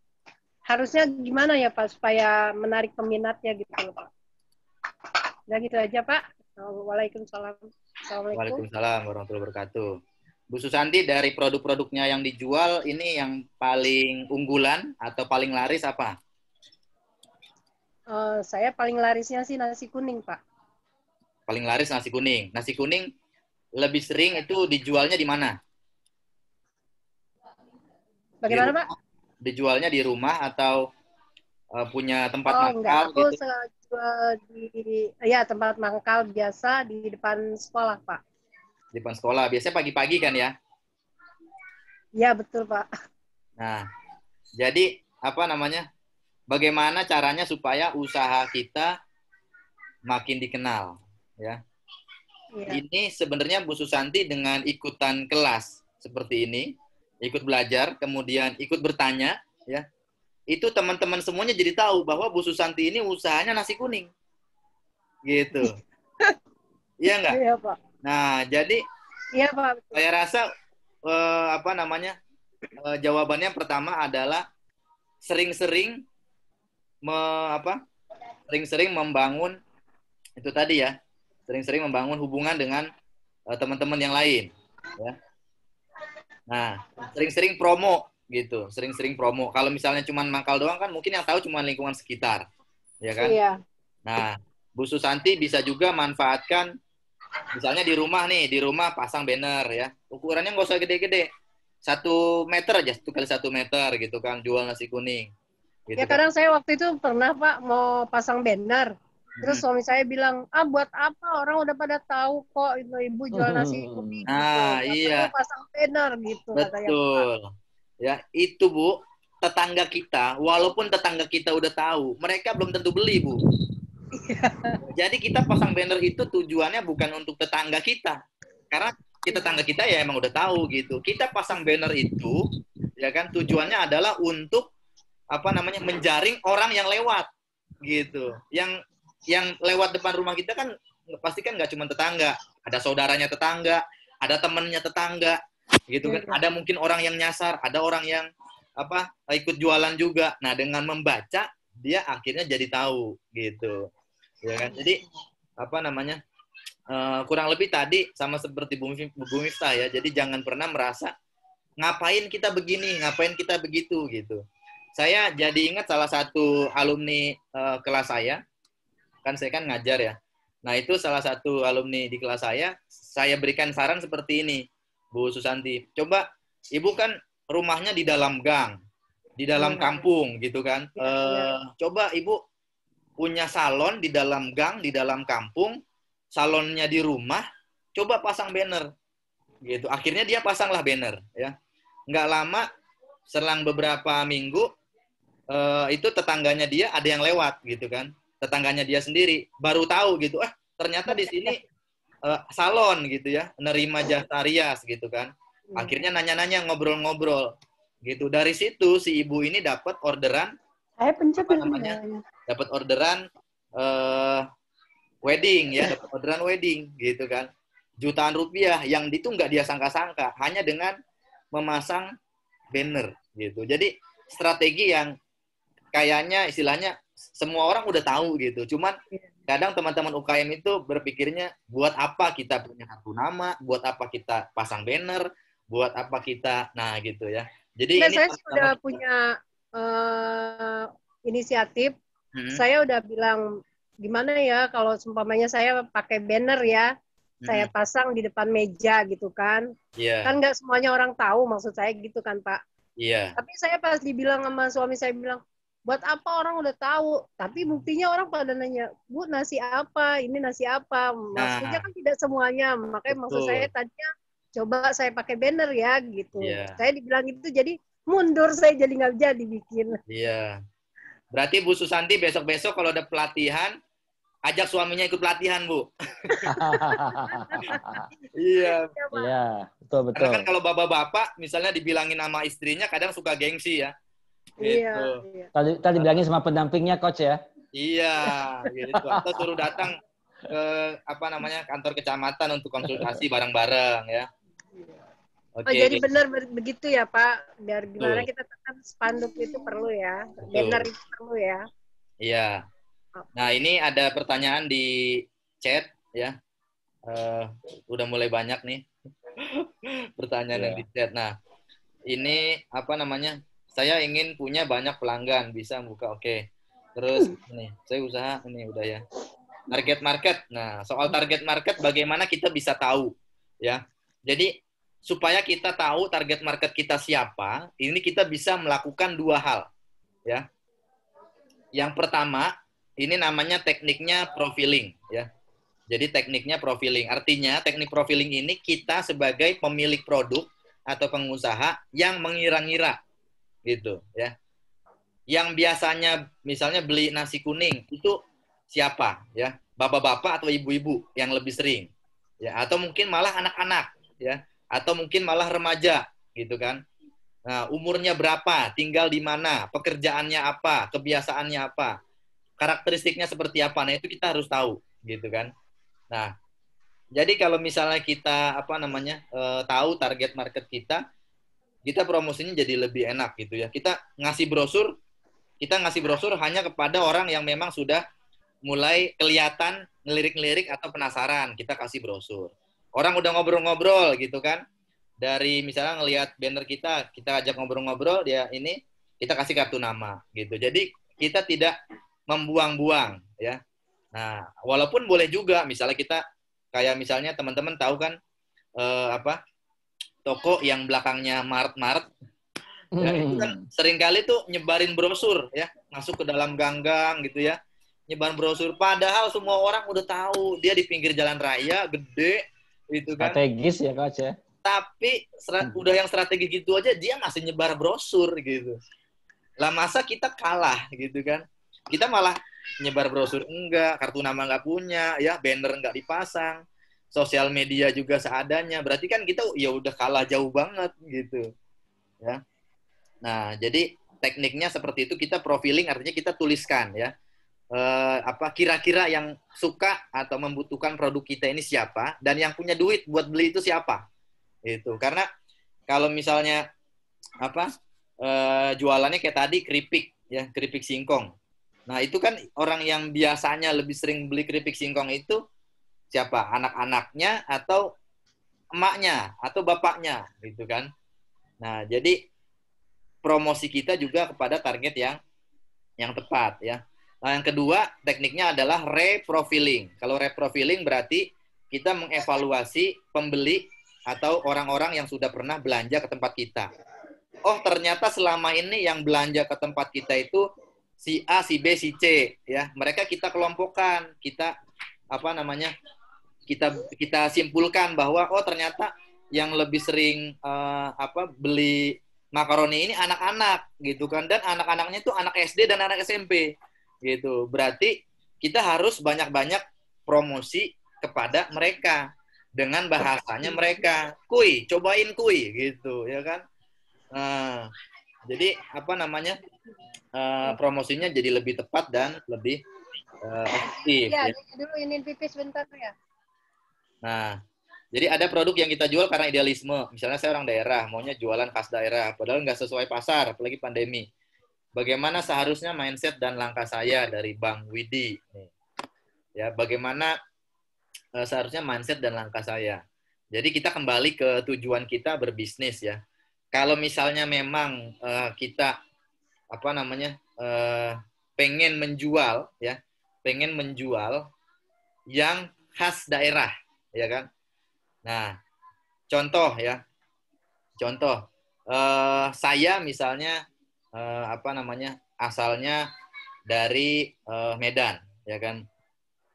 harusnya gimana ya Pak supaya menarik peminatnya gitu Pak. Udah gitu aja Pak. Waalaikumsalam. Assalamualaikum. Waalaikumsalam warahmatullahi wabarakatuh. Bu Susanti, dari produk-produknya yang dijual, ini yang paling unggulan atau paling laris apa? Saya paling larisnya sih nasi kuning, Pak. Paling laris nasi kuning. Nasi kuning lebih sering itu dijualnya di mana? Bagaimana, Pak? Dijualnya di rumah atau punya tempat mangkal? Enggak, aku gitu? jual di tempat mangkal biasa di depan sekolah, Pak. Di depan sekolah, biasanya pagi-pagi kan ya? Iya, betul, Pak. Nah, jadi bagaimana caranya supaya usaha kita makin dikenal, ya? Ya. Ini sebenarnya Bu Susanti dengan ikutan kelas seperti ini, ikut belajar, kemudian ikut bertanya, ya. Itu teman-teman semuanya jadi tahu bahwa Bu Susanti ini usahanya nasi kuning. Gitu. Iya nggak? Iya, Pak. Nah, jadi Iya, Pak. saya rasa jawabannya pertama adalah sering-sering sering-sering membangun itu tadi ya. Sering-sering membangun hubungan dengan teman-teman yang lain, ya. Nah, sering-sering promo gitu, sering-sering promo. Kalau misalnya cuma mangkal doang kan mungkin yang tahu cuma lingkungan sekitar, ya kan? Iya. Nah, Bu Susanti bisa juga manfaatkan, misalnya di rumah nih, di rumah pasang banner ya, ukurannya nggak usah gede-gede, 1 meter aja, 1 x 1 meter gitu kan, jual nasi kuning. Gitu Ya kan. kadang saya waktu itu pernah Pak mau pasang banner. Terus suami saya bilang, buat apa? Orang udah pada tahu kok itu ibu jual nasi kuning. Nah, gitu. iya. Pasang banner gitu. Betul. Ya, itu Bu, tetangga kita, walaupun tetangga kita udah tahu, mereka belum tentu beli, Bu. Jadi kita pasang banner itu tujuannya bukan untuk tetangga kita. Karena tetangga kita ya emang udah tahu gitu. Kita pasang banner itu, ya kan, tujuannya adalah untuk menjaring orang yang lewat gitu. Yang lewat depan rumah kita kan pasti kan nggak cuma tetangga, ada saudaranya tetangga, ada temennya tetangga, gitu kan. Ada mungkin orang yang nyasar, ada orang yang ikut jualan juga. Nah, dengan membaca dia akhirnya jadi tahu gitu, ya kan. Jadi kurang lebih tadi sama seperti Bu Miftah ya. Jadi jangan pernah merasa ngapain kita begini, ngapain kita begitu gitu. Saya jadi ingat salah satu alumni kelas saya kan ngajar ya. Nah, itu salah satu alumni di kelas saya berikan saran seperti ini, Bu Susanti. Coba, Ibu kan rumahnya di dalam gang, di dalam kampung gitu kan. Coba Ibu punya salon di dalam gang, di dalam kampung, salonnya di rumah, coba pasang banner gitu. Akhirnya dia pasanglah banner ya. Nggak lama, selang beberapa minggu, itu tetangganya dia ada yang lewat gitu kan. Tetangganya dia sendiri baru tahu gitu, ternyata di sini salon gitu ya, nerima jasa rias gitu kan. Akhirnya nanya-nanya, ngobrol-ngobrol gitu. Dari situ si ibu ini dapat orderan, dapat orderan wedding ya, dapat orderan wedding gitu kan. Jutaan rupiah yang itu nggak dia sangka-sangka hanya dengan memasang banner gitu. Jadi strategi yang kayaknya istilahnya semua orang udah tahu gitu. Cuman kadang teman-teman UKM itu berpikirnya buat apa kita punya kartu nama, buat apa kita pasang banner, buat apa kita, nah gitu ya. Jadi ini saya sudah punya inisiatif. Saya udah bilang gimana ya kalau seumpamanya saya pakai banner ya, saya pasang di depan meja gitu kan. Kan nggak semuanya orang tahu maksud saya gitu kan Pak. Tapi saya pas dibilang sama suami saya bilang, buat apa orang udah tahu, tapi buktinya orang pada nanya, Bu nasi apa, ini nasi apa, maksudnya kan tidak semuanya, makanya maksud saya tadinya coba saya pakai banner ya gitu. Saya dibilang gitu jadi mundur, saya jadi nggak jadi bikin. Berarti Bu Susanti besok-besok kalau ada pelatihan, ajak suaminya ikut pelatihan Bu. Iya, betul. Karena kan kalau bapak-bapak misalnya dibilangin sama istrinya kadang suka gengsi ya. Gitu. Tadi bilangin sama pendampingnya coach ya. Iya, gitu. Atau suruh datang ke kantor kecamatan untuk konsultasi bareng-bareng ya. Jadi benar begitu ya Pak. Biar gimana kita tetap spanduk itu perlu ya, banner itu perlu ya. Iya. Nah ini ada pertanyaan di chat ya. Udah mulai banyak nih pertanyaan yang di chat. Nah ini saya ingin punya banyak pelanggan, bisa buka, oke. Terus nih, saya usaha, ini udah ya. Target market. Nah, soal target market bagaimana kita bisa tahu ya. Jadi supaya kita tahu target market kita siapa, ini kita bisa melakukan dua hal ya. Yang pertama, ini namanya tekniknya profiling ya. Jadi tekniknya profiling. Artinya teknik profiling ini kita sebagai pemilik produk atau pengusaha yang mengira-ngira gitu ya. Yang biasanya misalnya beli nasi kuning itu siapa ya? Bapak-bapak atau ibu-ibu yang lebih sering ya, atau mungkin malah anak-anak ya, atau mungkin malah remaja gitu kan. Nah, umurnya berapa, tinggal di mana, pekerjaannya apa, kebiasaannya apa, karakteristiknya seperti apa. Nah, itu kita harus tahu gitu kan. Nah, jadi kalau misalnya kita tahu target market kita promosinya jadi lebih enak gitu ya. Kita ngasih brosur hanya kepada orang yang memang sudah mulai kelihatan ngelirik-ngelirik atau penasaran, kita kasih brosur. Orang udah ngobrol-ngobrol gitu kan. Dari misalnya ngelihat banner kita ajak ngobrol-ngobrol, kita kasih kartu nama gitu. Jadi kita tidak membuang-buang ya. Nah, walaupun boleh juga misalnya kita kayak misalnya teman-teman tahu kan toko yang belakangnya Mart. Ya, itu kan seringkali tuh nyebarin brosur ya, masuk ke dalam gang-gang gitu ya. Nyebarin brosur padahal semua orang udah tahu dia di pinggir jalan raya gede gitu kan. Strategis ya coach ya. Tapi udah yang strategi gitu aja dia masih nyebar brosur gitu. Lah masa kita kalah gitu kan. Kita malah nyebar brosur enggak, kartu nama enggak punya ya, banner enggak dipasang. Sosial media juga seadanya, berarti kan kita ya udah kalah jauh banget gitu ya. Nah jadi tekniknya seperti itu, kita profiling artinya kita tuliskan ya kira-kira yang suka atau membutuhkan produk kita ini siapa, dan yang punya duit buat beli itu siapa gitu. Karena kalau misalnya jualannya kayak tadi keripik singkong, nah itu kan orang yang biasanya lebih sering beli keripik singkong itu siapa? Anak-anaknya atau emaknya atau bapaknya gitu kan. Nah, jadi promosi kita juga kepada target yang tepat ya. Nah, yang kedua tekniknya adalah reprofiling. Kalau reprofiling berarti kita mengevaluasi pembeli atau orang-orang yang sudah pernah belanja ke tempat kita. oh ternyata selama ini yang belanja ke tempat kita itu si A, si B, si C, ya. Mereka kita kelompokkan, kita apa namanya? Kita simpulkan bahwa oh ternyata yang lebih sering beli makaroni ini anak-anak gitu kan, dan anak-anaknya itu anak SD dan anak SMP gitu. Berarti kita harus banyak-banyak promosi kepada mereka dengan bahasanya mereka. Kuy, cobain kuy gitu ya kan. Nah, jadi apa namanya? Promosinya jadi lebih tepat dan lebih efektif. Ya, Ya. dulu ini pipis bentar ya. Nah, jadi ada produk yang kita jual karena idealisme. Misalnya saya orang daerah, maunya jualan khas daerah, padahal nggak sesuai pasar, apalagi pandemi. Bagaimana seharusnya mindset dan langkah saya dari Bang Widi? Ya, bagaimana seharusnya mindset dan langkah saya? Jadi kita kembali ke tujuan kita berbisnis ya. Kalau misalnya memang kita apa namanya pengen menjual ya, pengen menjual yang khas daerah, ya kan? Nah, contoh ya, contoh saya misalnya asalnya dari Medan, ya kan?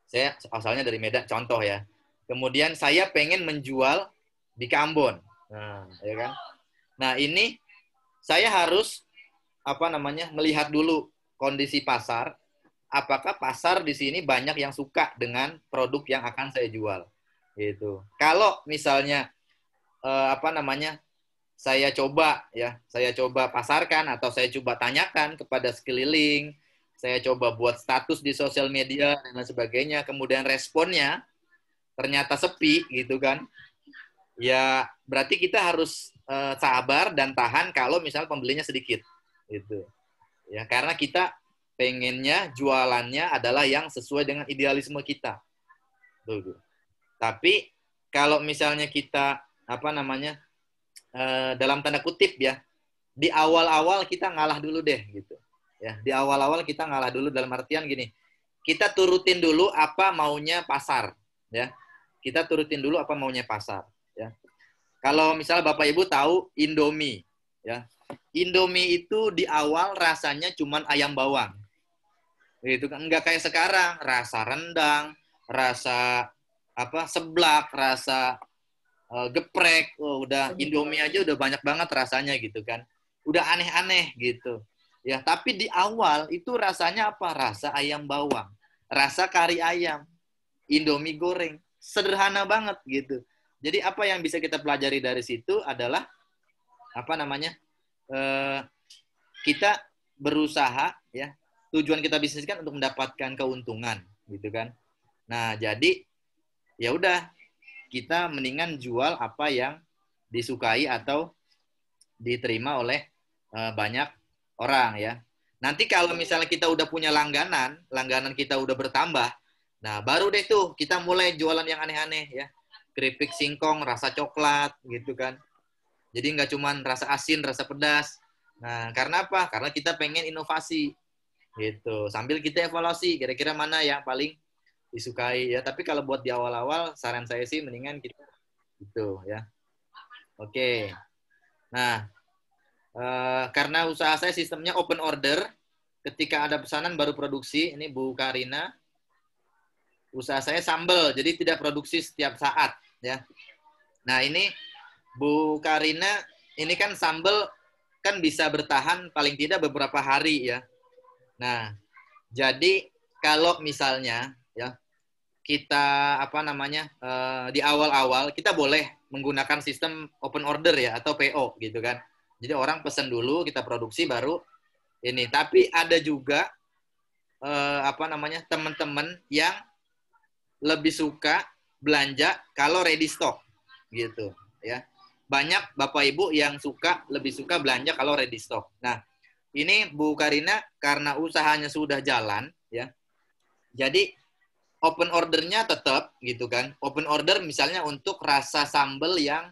Saya asalnya dari Medan, contoh ya. Kemudian saya pengen menjual di Ambon, nah, ya kan? Nah ini saya harus melihat dulu kondisi pasar. Apakah pasar di sini banyak yang suka dengan produk yang akan saya jual, gitu. Kalau misalnya saya coba pasarkan atau saya coba tanyakan kepada sekeliling, saya coba buat status di sosial media dan lain sebagainya, kemudian responnya ternyata sepi, gitu kan? Ya berarti kita harus sabar dan tahan kalau misalnya pembelinya sedikit, gitu. Ya karena kita pengennya jualannya adalah yang sesuai dengan idealisme kita. Tuh. Tapi kalau misalnya kita dalam tanda kutip ya, di awal-awal kita ngalah dulu deh gitu. Ya, di awal-awal kita ngalah dulu dalam artian gini. Kita turutin dulu apa maunya pasar, ya. Kita turutin dulu apa maunya pasar, ya. Kalau misalnya Bapak Ibu tahu Indomie, ya. Indomie itu di awal rasanya cuman ayam bawang. Gitu kan, enggak kayak sekarang, rasa rendang, rasa seblak, rasa geprek, udah Indomie aja udah banyak banget rasanya gitu kan. Udah aneh-aneh gitu. Ya, tapi di awal itu rasanya apa? Rasa ayam bawang, rasa kari ayam, Indomie goreng. Sederhana banget gitu. Jadi apa yang bisa kita pelajari dari situ adalah kita berusaha ya. Tujuan kita bisnis kan untuk mendapatkan keuntungan, gitu kan. Nah, jadi ya udah kita mendingan jual apa yang disukai atau diterima oleh banyak orang ya. Nanti kalau misalnya kita udah punya langganan kita udah bertambah, nah baru deh tuh kita mulai jualan yang aneh-aneh ya. Keripik singkong rasa coklat gitu kan. Jadi nggak cuman rasa asin, rasa pedas. Nah, karena apa? Karena kita pengen inovasi gitu. Sambil kita evaluasi kira-kira mana yang paling disukai ya. Tapi kalau buat di awal-awal saran saya sih mendingan kita gitu ya. Oke. Nah, karena usaha saya sistemnya open order, ketika ada pesanan baru produksi. Ini Bu Karina. Usaha saya sambal, jadi tidak produksi setiap saat ya. Nah, ini Bu Karina, ini kan sambal kan bisa bertahan paling tidak beberapa hari ya. Nah, jadi kalau misalnya ya kita di awal-awal kita boleh menggunakan sistem open order ya atau PO gitu kan. Jadi orang pesan dulu, kita produksi baru ini. Tapi ada juga teman-teman yang lebih suka belanja kalau ready stock gitu ya. Banyak Bapak Ibu yang lebih suka belanja kalau ready stock. Nah, ini Bu Karina karena usahanya sudah jalan ya. Jadi open ordernya tetap gitu kan. Open order misalnya untuk rasa sambal yang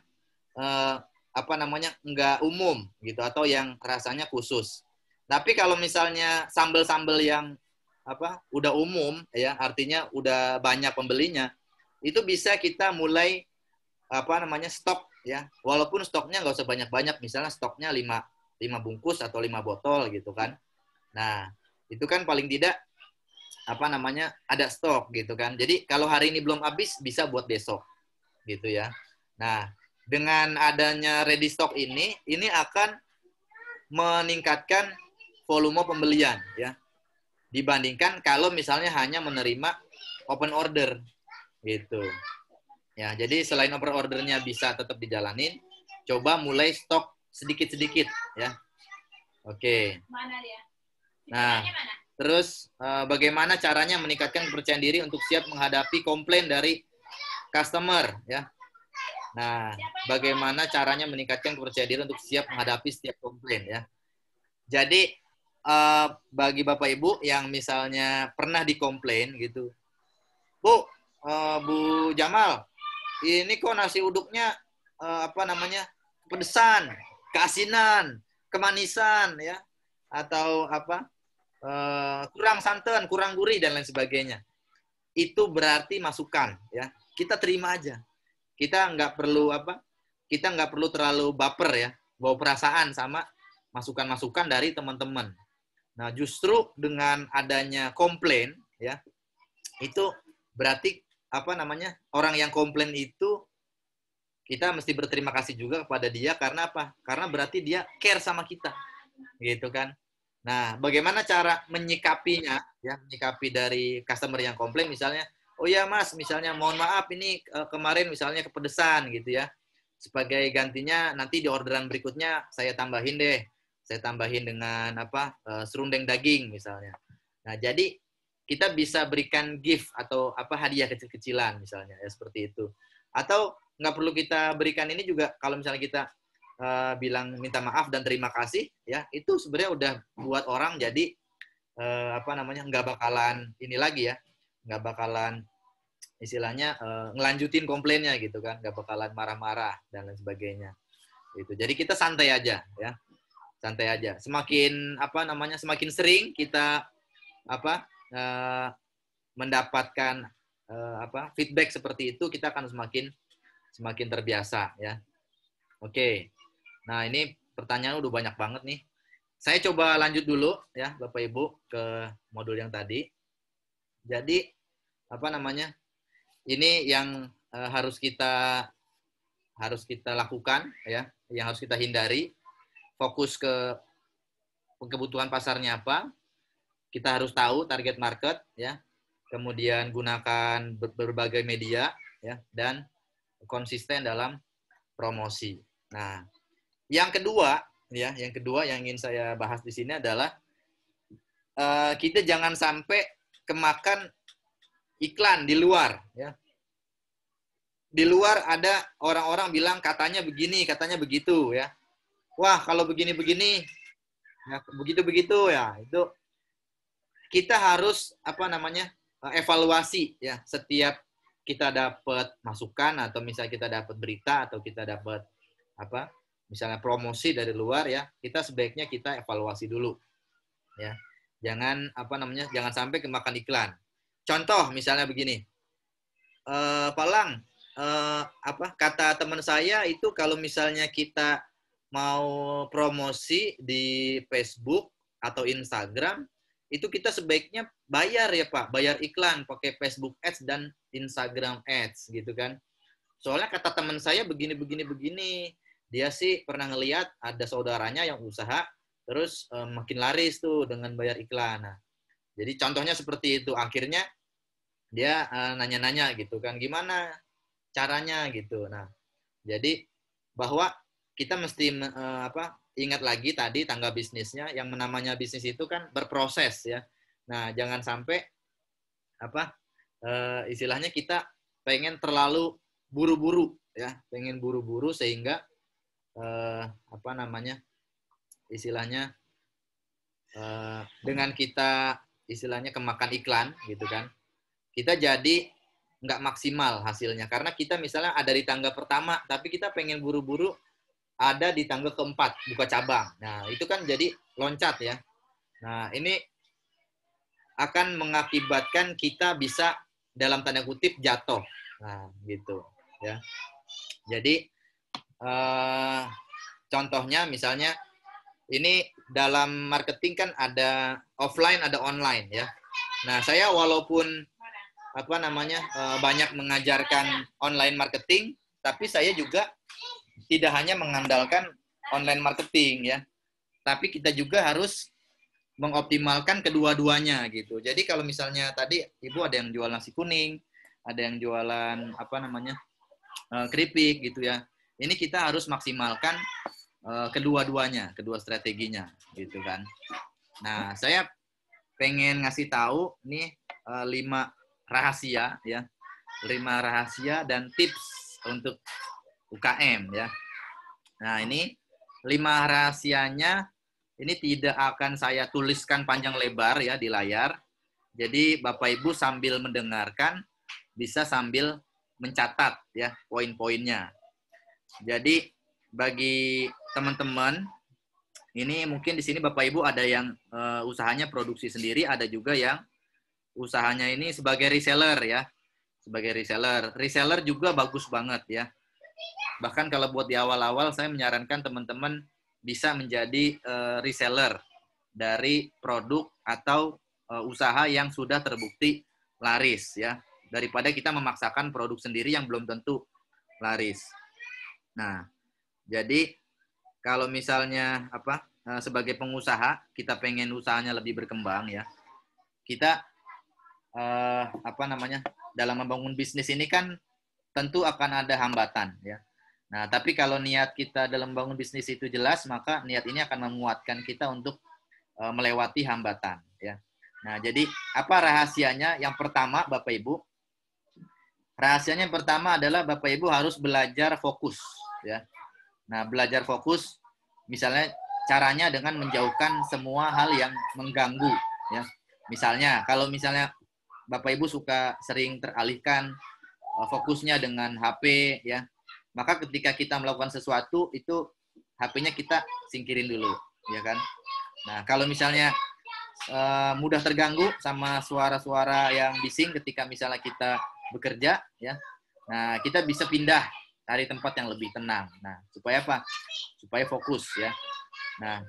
enggak umum gitu atau yang rasanya khusus. Tapi kalau misalnya sambal-sambal yang udah umum ya, artinya udah banyak pembelinya, itu bisa kita mulai stok ya. Walaupun stoknya nggak usah banyak-banyak, misalnya stoknya 5 5 bungkus atau 5 botol gitu kan. Nah, itu kan paling tidak ada stok gitu kan. Jadi kalau hari ini belum habis bisa buat besok gitu ya. Nah, dengan adanya ready stock ini akan meningkatkan volume pembelian ya. Dibandingkan kalau misalnya hanya menerima open order gitu. Ya, jadi selain open ordernya bisa tetap dijalanin, coba mulai stok sedikit-sedikit ya. Oke. Nah, terus bagaimana caranya meningkatkan kepercayaan diri untuk siap menghadapi komplain dari customer ya. Nah, bagaimana caranya meningkatkan kepercayaan diri untuk siap menghadapi setiap komplain ya. Jadi bagi Bapak Ibu yang misalnya pernah dikomplain gitu, Bu Jamal, ini kok nasi uduknya pedesan, keasinan, kemanisan ya, atau kurang santan, kurang gurih dan lain sebagainya. Itu berarti masukan ya. Kita terima aja. Kita nggak perlu terlalu baper ya, bawa perasaan sama masukan-masukan dari teman-teman. Nah, justru dengan adanya komplain ya, itu berarti orang yang komplain itu kita mesti berterima kasih juga kepada dia karena apa? Karena berarti dia care sama kita. Gitu kan. Nah, bagaimana cara menyikapinya ya, menyikapi dari customer yang komplain misalnya, oh ya Mas, misalnya mohon maaf ini kemarin misalnya kepedesan gitu ya. Sebagai gantinya nanti di orderan berikutnya saya tambahin deh. Saya tambahin dengan serundeng daging misalnya. Nah, jadi kita bisa berikan gift atau hadiah kecil-kecilan misalnya ya seperti itu. Atau nggak perlu kita berikan ini juga kalau misalnya kita bilang minta maaf dan terima kasih ya, itu sebenarnya udah buat orang jadi nggak bakalan ini lagi ya, nggak bakalan istilahnya ngelanjutin komplainnya gitu kan, nggak bakalan marah-marah dan lain sebagainya gitu. Jadi kita santai aja ya, santai aja. Semakin semakin sering kita mendapatkan feedback seperti itu, kita akan semakin terbiasa ya. Oke. Nah, ini pertanyaan udah banyak banget nih. Saya coba lanjut dulu ya Bapak Ibu ke modul yang tadi. Jadi ini yang harus kita lakukan ya, yang harus kita hindari. Fokus ke kebutuhan pasarnya apa. Kita harus tahu target market ya. Kemudian gunakan berbagai media ya, dan konsisten dalam promosi. Nah, yang kedua yang ingin saya bahas di sini adalah kita jangan sampai kemakan iklan di luar ya. Di luar ada orang-orang bilang katanya begini, katanya begitu ya. Wah, kalau begini-begini ya, begitu-begitu ya. Itu kita harus evaluasi ya, setiap kita dapat masukan atau misalnya kita dapat berita atau kita dapat misalnya promosi dari luar ya, kita sebaiknya kita evaluasi dulu ya. Jangan jangan sampai kemakan iklan. Contoh misalnya begini, Pak Lang, kata teman saya itu kalau misalnya kita mau promosi di Facebook atau Instagram, itu kita sebaiknya bayar ya Pak, bayar iklan pakai Facebook Ads dan Instagram Ads gitu kan. Soalnya kata teman saya begini. Dia sih pernah ngelihat ada saudaranya yang usaha, terus makin laris tuh dengan bayar iklan. Nah, jadi contohnya seperti itu. Akhirnya dia nanya-nanya gitu kan, gimana caranya gitu. Nah, jadi bahwa kita mesti ingat lagi tadi tangga bisnisnya, yang namanya bisnis itu kan berproses ya. Nah, jangan sampai istilahnya kita pengen terlalu buru-buru ya, pengen buru-buru sehingga istilahnya dengan kita istilahnya kemakan iklan gitu kan, kita jadi nggak maksimal hasilnya karena kita misalnya ada di tangga pertama tapi kita pengen buru-buru ada di tangga keempat buka cabang. Nah, itu kan jadi loncat ya. Nah, ini akan mengakibatkan kita bisa dalam tanda kutip jatuh. Nah, gitu ya. Jadi contohnya misalnya ini dalam marketing kan ada offline, ada online ya. Nah, saya walaupun banyak mengajarkan online marketing, tapi saya juga tidak hanya mengandalkan online marketing ya. Tapi kita juga harus mengoptimalkan kedua-duanya gitu. Jadi kalau misalnya tadi Ibu ada yang jual nasi kuning, ada yang jualan keripik gitu ya. Ini kita harus maksimalkan kedua-duanya, kedua strateginya gitu kan. Nah, saya pengen ngasih tahu nih 5 rahasia ya. 5 rahasia dan tips untuk UKM ya. Nah, ini 5 rahasianya ini tidak akan saya tuliskan panjang lebar ya di layar. Jadi Bapak Ibu sambil mendengarkan bisa sambil mencatat ya poin-poinnya. Jadi bagi teman-teman ini mungkin di sini Bapak Ibu ada yang usahanya produksi sendiri, ada juga yang usahanya ini sebagai reseller ya. Sebagai reseller. Reseller juga bagus banget ya. Bahkan kalau buat di awal-awal saya menyarankan teman-teman bisa menjadi reseller dari produk atau usaha yang sudah terbukti laris ya, daripada kita memaksakan produk sendiri yang belum tentu laris. Nah, jadi kalau misalnya sebagai pengusaha kita pengen usahanya lebih berkembang ya, kita dalam membangun bisnis ini kan tentu akan ada hambatan ya. Nah, tapi kalau niat kita dalam membangun bisnis itu jelas, maka niat ini akan menguatkan kita untuk melewati hambatan. Ya. Nah, jadi apa rahasianya? Yang pertama, Bapak Ibu, rahasianya yang pertama adalah Bapak Ibu harus belajar fokus. Ya. Nah, belajar fokus, misalnya caranya dengan menjauhkan semua hal yang mengganggu. Ya. Misalnya, kalau misalnya Bapak Ibu suka sering teralihkan fokusnya dengan HP, ya. Maka ketika kita melakukan sesuatu itu HP-nya kita singkirin dulu, ya kan? Nah, kalau misalnya mudah terganggu sama suara-suara yang bising ketika misalnya kita bekerja, ya. Nah, kita bisa pindah cari tempat yang lebih tenang. Nah, supaya apa? Supaya fokus, ya. Nah,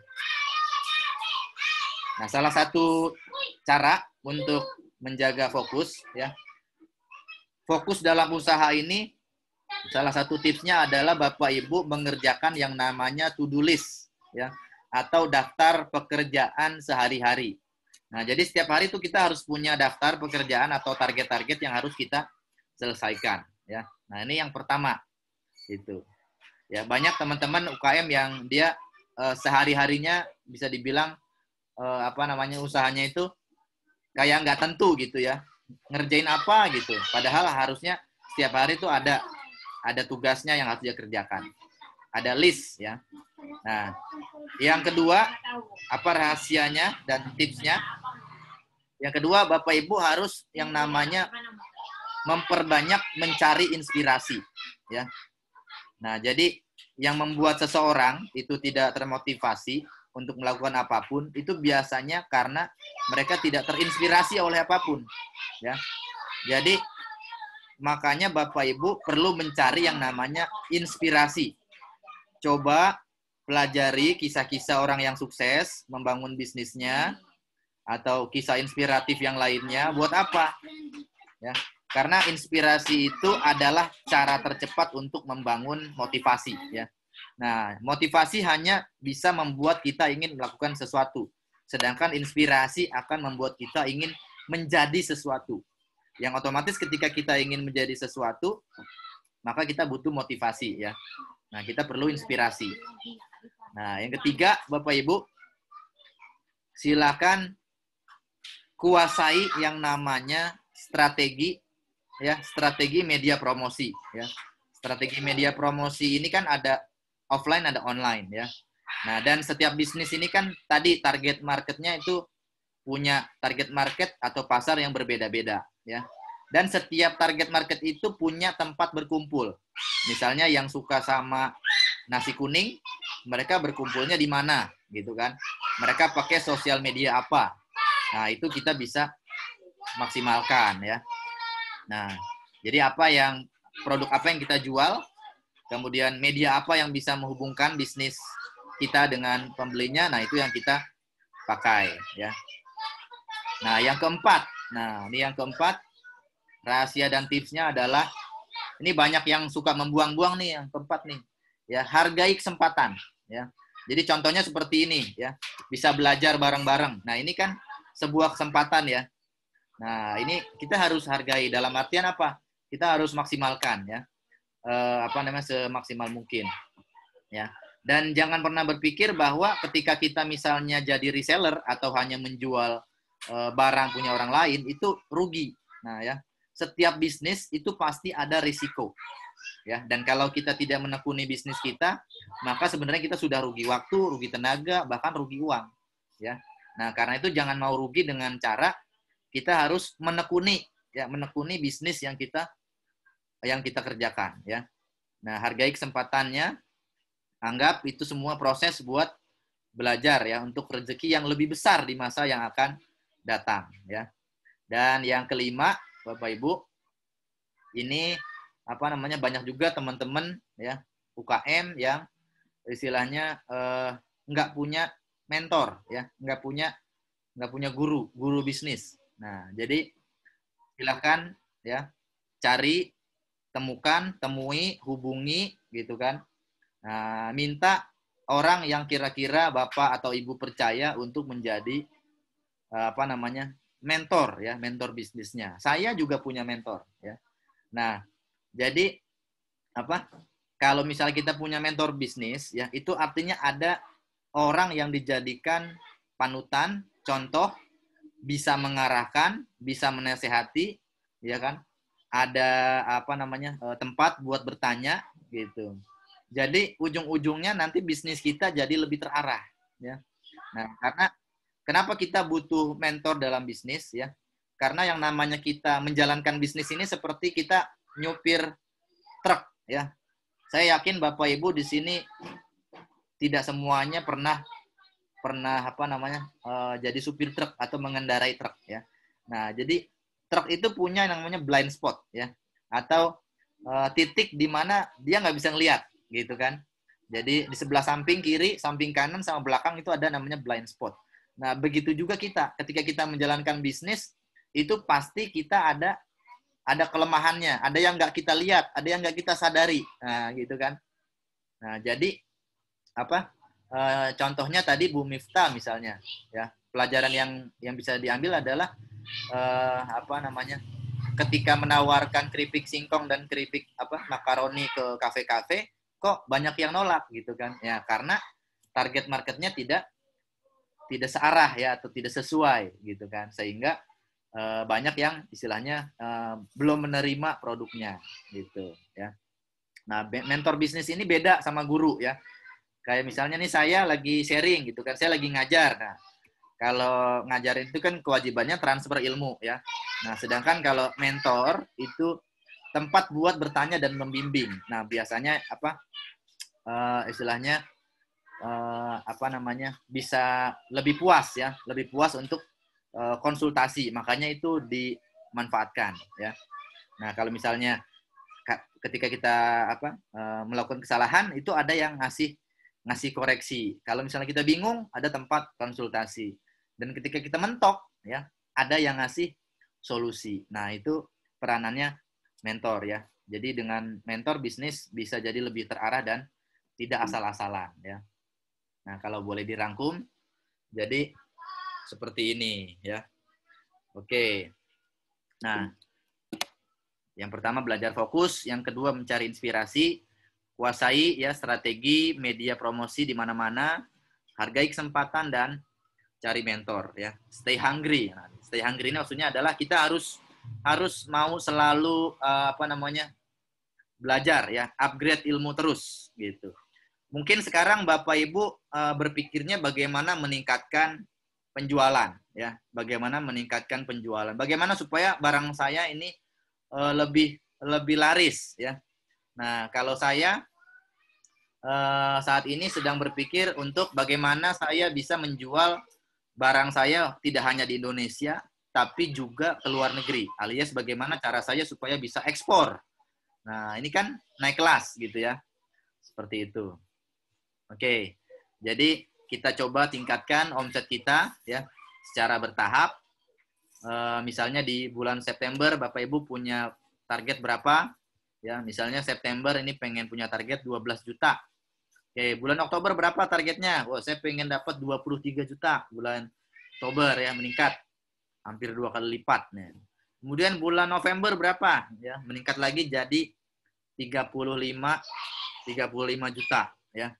salah satu cara untuk menjaga fokus, ya. Fokus dalam usaha ini salah satu tipsnya adalah Bapak Ibu mengerjakan yang namanya to-do list ya, atau daftar pekerjaan sehari-hari. Nah, jadi setiap hari itu kita harus punya daftar pekerjaan atau target-target yang harus kita selesaikan ya. Nah, ini yang pertama. Gitu. Ya, banyak teman-teman UKM yang dia sehari-harinya bisa dibilang usahanya itu kayak nggak tentu gitu ya. Ngerjain apa gitu. Padahal harusnya setiap hari itu ada tugasnya yang harus dia kerjakan. Ada list ya. Nah, yang kedua, apa rahasianya dan tipsnya? Yang kedua, Bapak Ibu harus yang namanya memperbanyak mencari inspirasi ya. Nah, jadi yang membuat seseorang itu tidak termotivasi untuk melakukan apapun itu biasanya karena mereka tidak terinspirasi oleh apapun ya. Jadi makanya Bapak Ibu perlu mencari yang namanya inspirasi. Coba pelajari kisah-kisah orang yang sukses membangun bisnisnya atau kisah inspiratif yang lainnya. Buat apa? Ya, karena inspirasi itu adalah cara tercepat untuk membangun motivasi. Ya. Nah, motivasi hanya bisa membuat kita ingin melakukan sesuatu. Sedangkan inspirasi akan membuat kita ingin menjadi sesuatu. Yang otomatis ketika kita ingin menjadi sesuatu, maka kita butuh motivasi ya. Nah, kita perlu inspirasi. Nah, yang ketiga, Bapak Ibu, silakan kuasai yang namanya strategi ya, strategi media promosi ya. Strategi media promosi ini kan ada offline, ada online ya. Nah, dan setiap bisnis ini kan tadi target marketnya itu punya target market atau pasar yang berbeda-beda ya. Dan setiap target market itu punya tempat berkumpul. Misalnya yang suka sama nasi kuning, mereka berkumpulnya di mana gitu kan. Mereka pakai sosial media apa. Nah, itu kita bisa maksimalkan ya. Nah, jadi produk apa yang kita jual, kemudian media apa yang bisa menghubungkan bisnis kita dengan pembelinya, nah itu yang kita pakai ya. Nah, yang keempat. Nah, ini yang keempat, rahasia dan tipsnya adalah ini banyak yang suka membuang-buang nih yang keempat nih. Ya, hargai kesempatan ya. Jadi contohnya seperti ini ya. Bisa belajar bareng-bareng. Nah, ini kan sebuah kesempatan ya. Nah, ini kita harus hargai dalam artian apa? Kita harus maksimalkan ya. Semaksimal mungkin ya. Dan jangan pernah berpikir bahwa ketika kita misalnya jadi reseller atau hanya menjual barang punya orang lain itu rugi. Nah, ya. Setiap bisnis itu pasti ada risiko. Ya, dan kalau kita tidak menekuni bisnis kita, maka sebenarnya kita sudah rugi waktu, rugi tenaga, bahkan rugi uang, ya. Nah, karena itu jangan mau rugi dengan cara kita harus menekuni bisnis yang kita kerjakan, ya. Nah, hargai kesempatannya, anggap itu semua proses buat belajar ya untuk rezeki yang lebih besar di masa yang akan datang, ya. Dan yang kelima, Bapak Ibu, ini banyak juga teman-teman ya UKM yang istilahnya nggak punya mentor ya, nggak punya guru bisnis. Nah, jadi silakan ya cari, temui, hubungi gitu kan. Nah, minta orang yang kira-kira Bapak atau Ibu percaya untuk menjadi mentor ya, mentor bisnisnya. Saya juga punya mentor ya. Nah, jadi kalau misalnya kita punya mentor bisnis ya, itu artinya ada orang yang dijadikan panutan, contoh, bisa mengarahkan, bisa menasehati, ya kan? Ada tempat buat bertanya gitu. Jadi ujung-ujungnya nanti bisnis kita jadi lebih terarah ya. Nah, karena kenapa kita butuh mentor dalam bisnis ya? Karena yang namanya kita menjalankan bisnis ini seperti kita nyupir truk ya. Saya yakin Bapak Ibu di sini tidak semuanya pernah jadi supir truk atau mengendarai truk ya. Nah, jadi truk itu punya yang namanya blind spot ya, atau titik di mana dia nggak bisa ngelihat gitu kan. Jadi di sebelah samping kiri, samping kanan sama belakang itu ada namanya blind spot. Nah, begitu juga kita ketika kita menjalankan bisnis itu pasti kita ada kelemahannya, ada yang nggak kita lihat, ada yang nggak kita sadari, nah gitu kan. Nah, jadi contohnya tadi Bu Miftah misalnya, ya pelajaran yang bisa diambil adalah ketika menawarkan keripik singkong dan keripik makaroni ke kafe-kafe, kok banyak yang nolak gitu kan? Ya karena target marketnya tidak searah ya atau tidak sesuai gitu kan, sehingga banyak yang istilahnya belum menerima produknya gitu ya. Nah, mentor bisnis ini beda sama guru ya. Kayak misalnya nih saya lagi sharing gitu kan, saya lagi ngajar. Nah, kalau ngajarin itu kan kewajibannya transfer ilmu ya. Nah, sedangkan kalau mentor itu tempat buat bertanya dan membimbing. Nah, biasanya bisa lebih puas ya, lebih puas untuk konsultasi, makanya itu dimanfaatkan ya. Nah, kalau misalnya ketika kita melakukan kesalahan itu ada yang ngasih koreksi. Kalau misalnya kita bingung ada tempat konsultasi. Dan ketika kita mentok ya ada yang ngasih solusi. Nah, itu peranannya mentor ya. Jadi dengan mentor bisnis bisa jadi lebih terarah dan tidak asal-asalan ya. Nah, kalau boleh dirangkum jadi seperti ini ya. Oke. Nah, yang pertama belajar fokus, yang kedua mencari inspirasi, kuasai ya strategi media promosi di mana-mana, hargai kesempatan dan cari mentor ya. Stay hungry. Nah, stay hungry ini maksudnya adalah kita harus mau selalu belajar ya, upgrade ilmu terus gitu. Mungkin sekarang Bapak Ibu berpikirnya bagaimana meningkatkan penjualan ya, bagaimana meningkatkan penjualan, bagaimana supaya barang saya ini lebih laris ya. Nah, kalau saya saat ini sedang berpikir untuk bagaimana saya bisa menjual barang saya tidak hanya di Indonesia tapi juga ke luar negeri, alias bagaimana cara saya supaya bisa ekspor. Nah, ini kan naik kelas gitu ya, seperti itu. Oke. Jadi kita coba tingkatkan omset kita ya secara bertahap. Misalnya di bulan September Bapak Ibu punya target berapa? Ya, misalnya September ini pengen punya target 12 juta. Oke, bulan Oktober berapa targetnya? Wah, saya pengen dapat 23 juta bulan Oktober ya, meningkat hampir 2 kali lipat. Nah, kemudian bulan November berapa? Ya, meningkat lagi jadi 35 juta ya.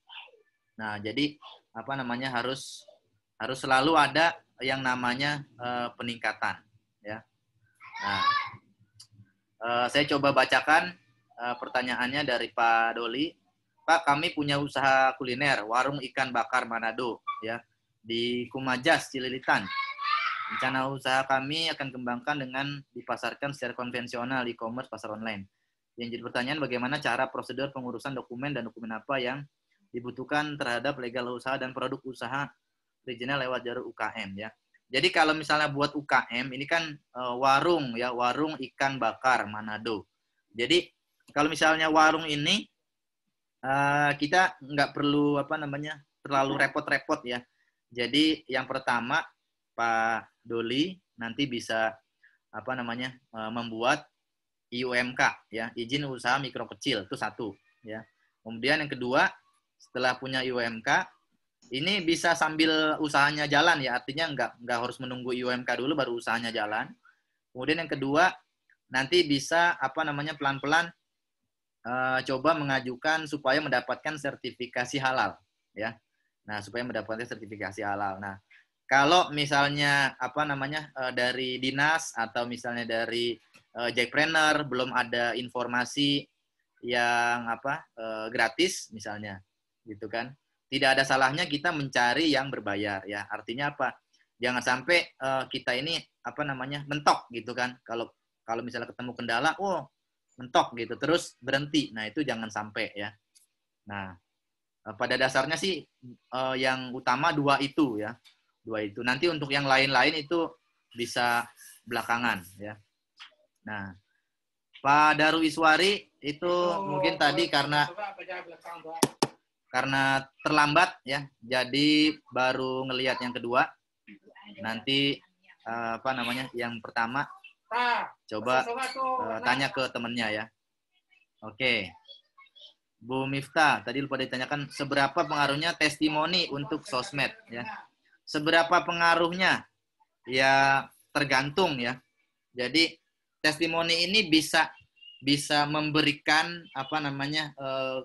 Nah, jadi apa namanya harus selalu ada yang namanya peningkatan ya. Nah, saya coba bacakan pertanyaannya dari Pak Doli. Pak, kami punya usaha kuliner warung ikan bakar Manado ya di Kumajas Cililitan. Rencana usaha kami akan kembangkan dengan dipasarkan secara konvensional e-commerce pasar online. Yang jadi pertanyaan bagaimana cara prosedur pengurusan dokumen dan dokumen apa yang dibutuhkan terhadap legal usaha dan produk usaha regional lewat jalur UKM ya. Jadi kalau misalnya buat UKM ini kan warung ya, warung ikan bakar Manado. Jadi kalau misalnya warung ini kita nggak perlu apa namanya terlalu repot-repot ya. Jadi yang pertama Pak Doli nanti bisa apa namanya membuat IUMK ya, izin usaha mikro kecil itu satu ya. Kemudian yang kedua setelah punya IUMK ini bisa sambil usahanya jalan ya, artinya nggak harus menunggu IUMK dulu baru usahanya jalan. Kemudian yang kedua nanti bisa apa namanya pelan-pelan coba mengajukan supaya mendapatkan sertifikasi halal ya. Nah, supaya mendapatkan sertifikasi halal. Nah, kalau misalnya apa namanya dari dinas atau misalnya dari Jackpreneur belum ada informasi yang apa gratis misalnya gitu kan. Tidak ada salahnya kita mencari yang berbayar ya. Artinya apa? Jangan sampai kita ini apa namanya mentok gitu kan. Kalau misalnya ketemu kendala, mentok gitu terus berhenti. Nah, itu jangan sampai ya. Nah, pada dasarnya sih yang utama dua itu ya. Dua itu. Nanti untuk yang lain-lain itu bisa belakangan ya. Nah, Pak Darwiswari itu mungkin tadi karena terlambat ya. Jadi baru ngelihat yang kedua. Nanti apa namanya? Yang pertama coba tanya ke temennya ya. Oke. Bu Miftah, tadi lupa ditanyakan seberapa pengaruhnya testimoni untuk sosmed ya. Seberapa pengaruhnya? Ya tergantung ya. Jadi testimoni ini bisa memberikan apa namanya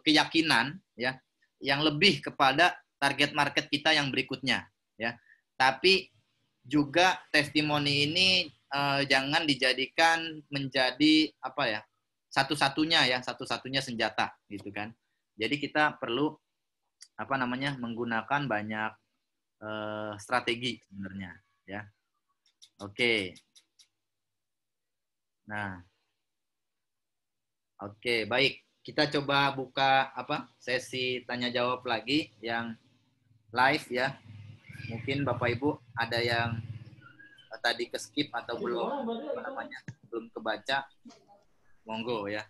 keyakinan ya yang lebih kepada target market kita yang berikutnya ya. Tapi juga testimoni ini jangan dijadikan menjadi apa ya satu-satunya senjata gitu kan. Jadi kita perlu apa namanya menggunakan banyak strategi sebenarnya ya. Oke. Nah, oke baik. Kita coba buka apa sesi tanya jawab lagi yang live ya. Mungkin Bapak Ibu ada yang tadi ke skip atau belum kebaca, monggo ya.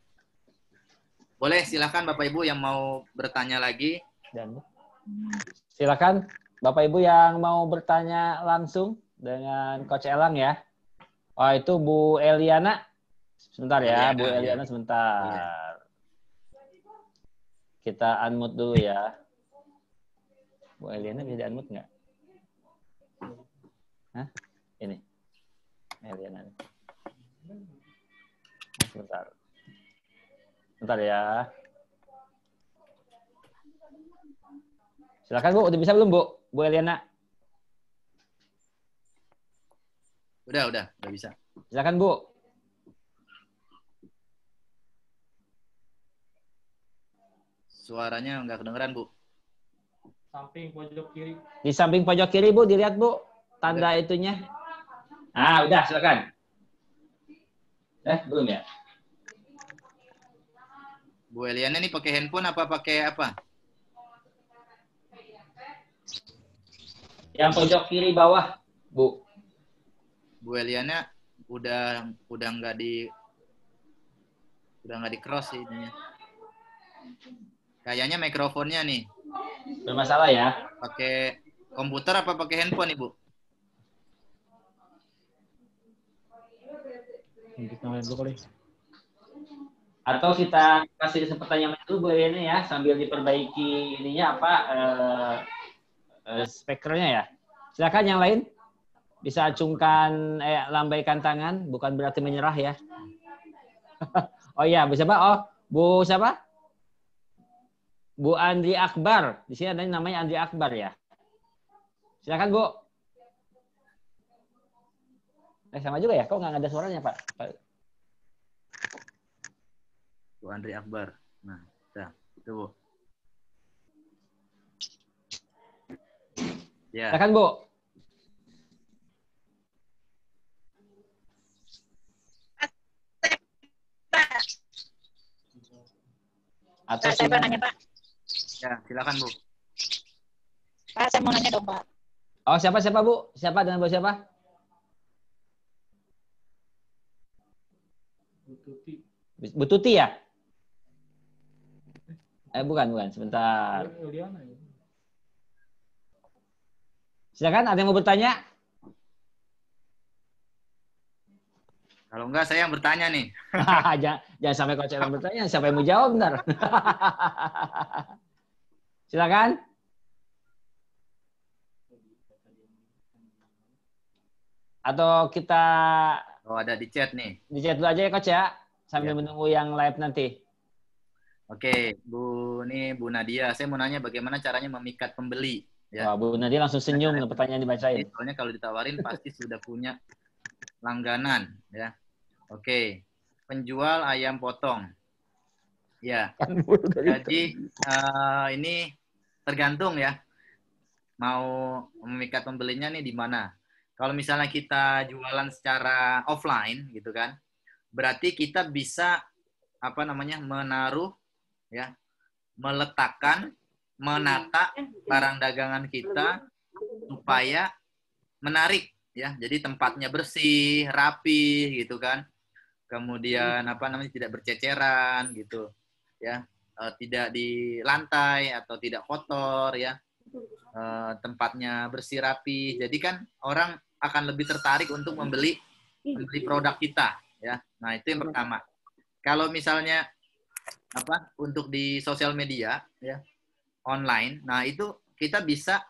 Boleh silakan Bapak Ibu yang mau bertanya lagi. Dan silakan Bapak Ibu yang mau bertanya langsung dengan Coach Elang ya. Wah itu Bu Eliana. Sebentar ya, Bu Eliana sebentar. Kita unmute dulu ya. Bu Eliana bisa di-unmute nggak? Hah? Ini. Eliana. Sebentar. Sebentar ya. Silakan Bu, udah bisa belum Bu? Bu Eliana. Udah bisa. Silakan Bu. Suaranya nggak kedengeran Bu. Samping pojok kiri. Di samping pojok kiri Bu, dilihat Bu. Tanda itunya. Ah, udah silakan. Belum ya? Bu Eliana ini pakai handphone apa pakai apa? Yang pojok kiri bawah, Bu. Bu Eliana udah nggak di cross sih ininya. Kayaknya mikrofonnya nih. Bermasalah ya? Pakai komputer apa pakai handphone, Ibu? Atau kita kasih kesempatan yang lain dulu Bu ini ya, sambil diperbaiki ininya apa speakernya ya. Silakan yang lain. Bisa acungkan, lambaikan tangan, bukan berarti menyerah ya. Oh iya, Bu siapa? Oh, Bu siapa? Bu Andri Akbar. Di sini ada namanya Andri Akbar ya. Silakan Bu. Sama juga ya? Kok nggak ada suaranya Pak? Bu Andri Akbar. Nah, itu Bu. Ya. Silakan Bu. Atau Pak, saya mau nanya Pak. Ya, silakan Bu. Pak, saya mau nanya dong Pak. Oh, siapa Bu? Siapa dengan Bu siapa? Bu Tuti ya? Bukan, sebentar. Silakan, ada yang mau bertanya? Kalau enggak, saya yang bertanya nih. jangan sampai Coach Elang bertanya, siapa yang mau jawab bentar. Silakan. Atau kita... Oh, ada di chat nih. Di chat dulu aja ya Coach ya, sambil menunggu yang live nanti. Oke, Bu Nadia, saya mau nanya bagaimana caranya memikat pembeli. Ya. Wah, Bu Nadia langsung senyum dengan pertanyaan dibacain. Soalnya kalau ditawarin pasti sudah punya langganan, ya. Oke, penjual ayam potong. Ya, jadi ini tergantung ya, mau memikat pembelinya nih di mana. Kalau misalnya kita jualan secara offline, gitu kan, berarti kita bisa menaruh, ya, meletakkan, menata barang dagangan kita supaya menarik, ya. Jadi tempatnya bersih, rapi, gitu kan. Kemudian tidak berceceran gitu ya, tidak di lantai atau tidak kotor ya, tempatnya bersih rapi, jadi kan orang akan lebih tertarik untuk membeli produk kita ya. Nah, itu yang pertama. Kalau misalnya untuk di sosial media ya, online, nah itu kita bisa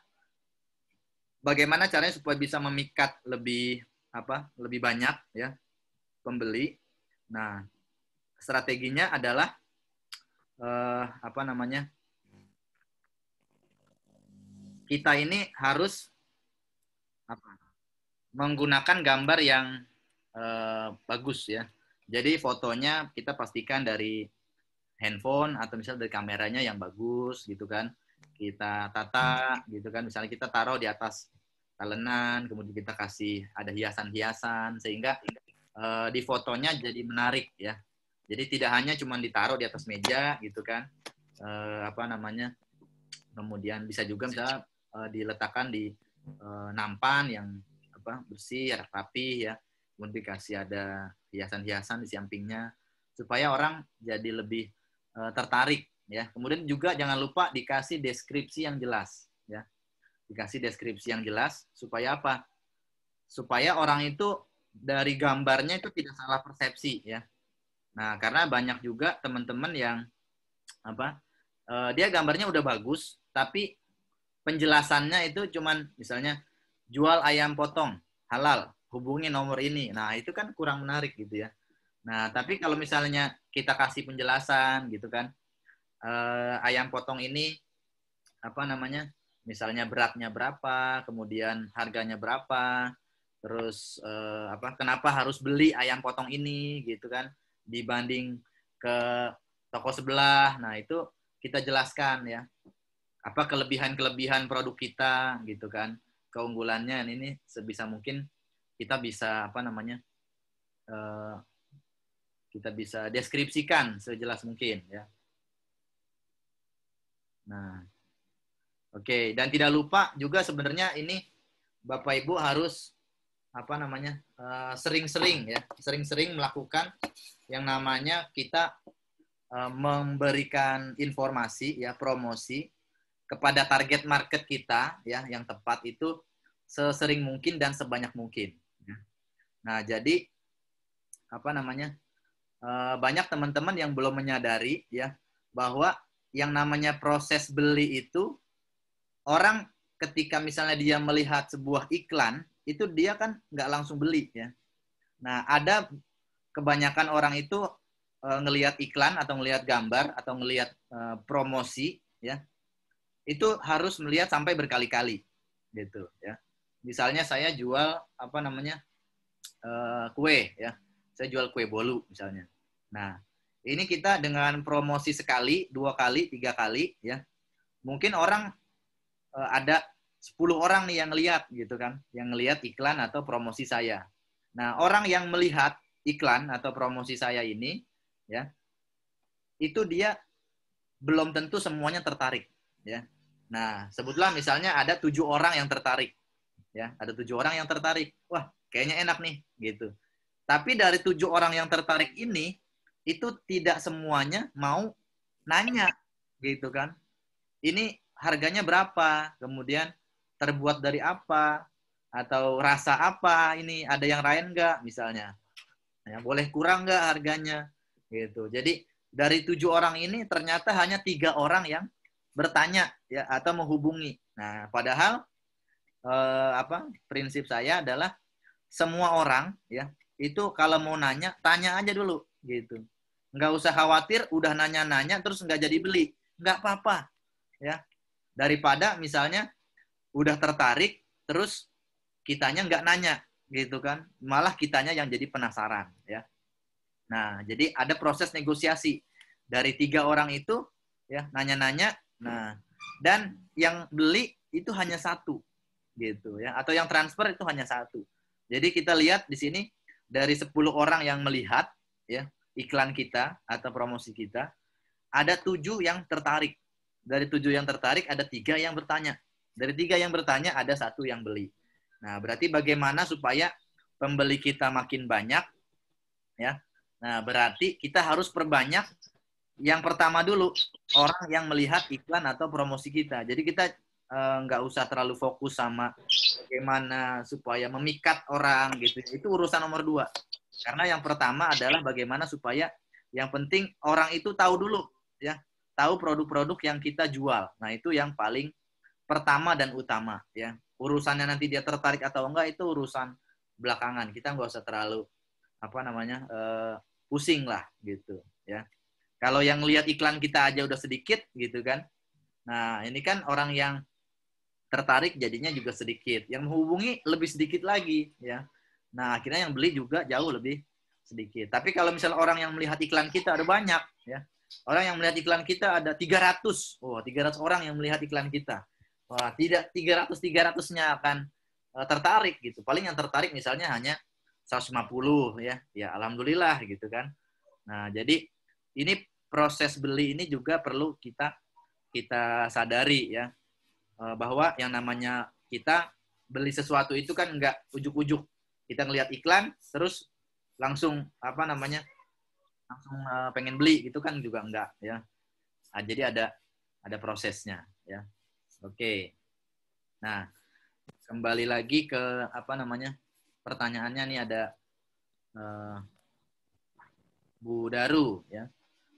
bagaimana caranya supaya bisa memikat lebih banyak ya pembeli. Nah, strateginya adalah kita ini harus menggunakan gambar yang bagus ya. Jadi fotonya kita pastikan dari handphone atau misalnya dari kameranya yang bagus gitu kan. Kita tata gitu kan. Misalnya kita taruh di atas talenan, kemudian kita kasih ada hiasan-hiasan sehingga di fotonya jadi menarik ya. Jadi tidak hanya cuma ditaruh di atas meja gitu kan. Kemudian bisa juga misalnya diletakkan di nampan yang bersih, rapi ya. Kemudian dikasih ada hiasan-hiasan di sampingnya supaya orang jadi lebih tertarik ya. Kemudian juga jangan lupa dikasih deskripsi yang jelas ya. Dikasih deskripsi yang jelas supaya apa? Supaya orang itu dari gambarnya itu tidak salah persepsi ya. Nah, karena banyak juga teman-teman yang dia gambarnya udah bagus, tapi penjelasannya itu cuman misalnya jual ayam potong halal, hubungi nomor ini. Nah, itu kan kurang menarik gitu ya. Nah, tapi kalau misalnya kita kasih penjelasan gitu kan, ayam potong ini misalnya beratnya berapa, kemudian harganya berapa, terus kenapa harus beli ayam potong ini gitu kan dibanding ke toko sebelah. Nah, itu kita jelaskan ya, apa kelebihan produk kita gitu kan, keunggulannya. Ini sebisa mungkin kita bisa kita bisa deskripsikan sejelas mungkin ya. Nah, oke. Dan tidak lupa juga sebenarnya ini Bapak Ibu harus sering-sering ya, sering-sering melakukan yang namanya kita memberikan informasi ya, promosi kepada target market kita ya yang tepat itu sesering mungkin dan sebanyak mungkin. Nah, jadi apa namanya? Banyak teman-teman yang belum menyadari ya bahwa yang namanya proses beli itu orang ketika misalnya dia melihat sebuah iklan itu dia kan nggak langsung beli ya. Nah, ada kebanyakan orang itu ngelihat iklan atau ngelihat gambar atau ngelihat promosi ya. Itu harus melihat sampai berkali-kali gitu ya. Misalnya saya jual apa namanya kue ya, saya jual kue bolu misalnya. Nah ini kita dengan promosi sekali, 2 kali, 3 kali ya, mungkin orang ada 10 orang nih yang lihat gitu kan, yang lihat iklan atau promosi saya. Nah orang yang melihat iklan atau promosi saya ini ya, itu dia belum tentu semuanya tertarik ya. Nah, sebutlah misalnya ada 7 orang yang tertarik. Ya, ada 7 orang yang tertarik. Wah, kayaknya enak nih, gitu. Tapi dari 7 orang yang tertarik ini, itu tidak semuanya mau nanya, gitu kan. Ini harganya berapa? Kemudian terbuat dari apa? Atau rasa apa? Ini ada yang lain nggak, misalnya. Ya, boleh kurang nggak harganya? Gitu. Jadi, dari 7 orang ini ternyata hanya 3 orang yang bertanya ya atau menghubungi. Nah, padahal prinsip saya adalah semua orang ya itu kalau mau nanya tanya aja dulu gitu. Nggak usah khawatir udah nanya-nanya terus nggak jadi beli, nggak apa-apa ya. Daripada misalnya udah tertarik terus kitanya nggak nanya gitu kan, malah kitanya yang jadi penasaran ya. Nah, jadi ada proses negosiasi dari 3 orang itu ya nanya-nanya. Nah, dan yang beli itu hanya 1 gitu ya, atau yang transfer itu hanya 1. Jadi kita lihat di sini dari 10 orang yang melihat ya iklan kita atau promosi kita, ada 7 yang tertarik. Dari 7 yang tertarik ada 3 yang bertanya. Dari 3 yang bertanya ada 1 yang beli. Nah, berarti bagaimana supaya pembeli kita makin banyak ya? Nah, berarti kita harus perbanyak. Yang pertama dulu, orang yang melihat iklan atau promosi kita. Jadi kita nggak usah terlalu fokus sama bagaimana supaya memikat orang gitu. Itu urusan nomor 2. Karena yang pertama adalah bagaimana supaya yang penting orang itu tahu dulu ya, tahu produk-produk yang kita jual. Nah itu yang paling pertama dan utama ya. Urusannya nanti dia tertarik atau enggak itu urusan belakangan. Kita nggak usah terlalu pusing lah gitu ya. Kalau yang lihat iklan kita aja udah sedikit gitu kan. Nah, ini kan orang yang tertarik jadinya juga sedikit. Yang menghubungi lebih sedikit lagi ya. Nah, akhirnya yang beli juga jauh lebih sedikit. Tapi kalau misalnya orang yang melihat iklan kita ada banyak ya. Orang yang melihat iklan kita ada 300. Oh, 300 orang yang melihat iklan kita. Wah, tidak 300-300-nya akan tertarik gitu. Paling yang tertarik misalnya hanya 150 ya. Ya, alhamdulillah gitu kan. Nah, jadi ini proses beli ini juga perlu kita sadari ya, bahwa yang namanya kita beli sesuatu itu kan enggak ujuk-ujuk kita ngelihat iklan terus langsung langsung pengen beli gitu kan juga enggak ya. Nah, jadi ada prosesnya ya. Oke. Nah, kembali lagi ke pertanyaannya nih ada Bu Daru ya.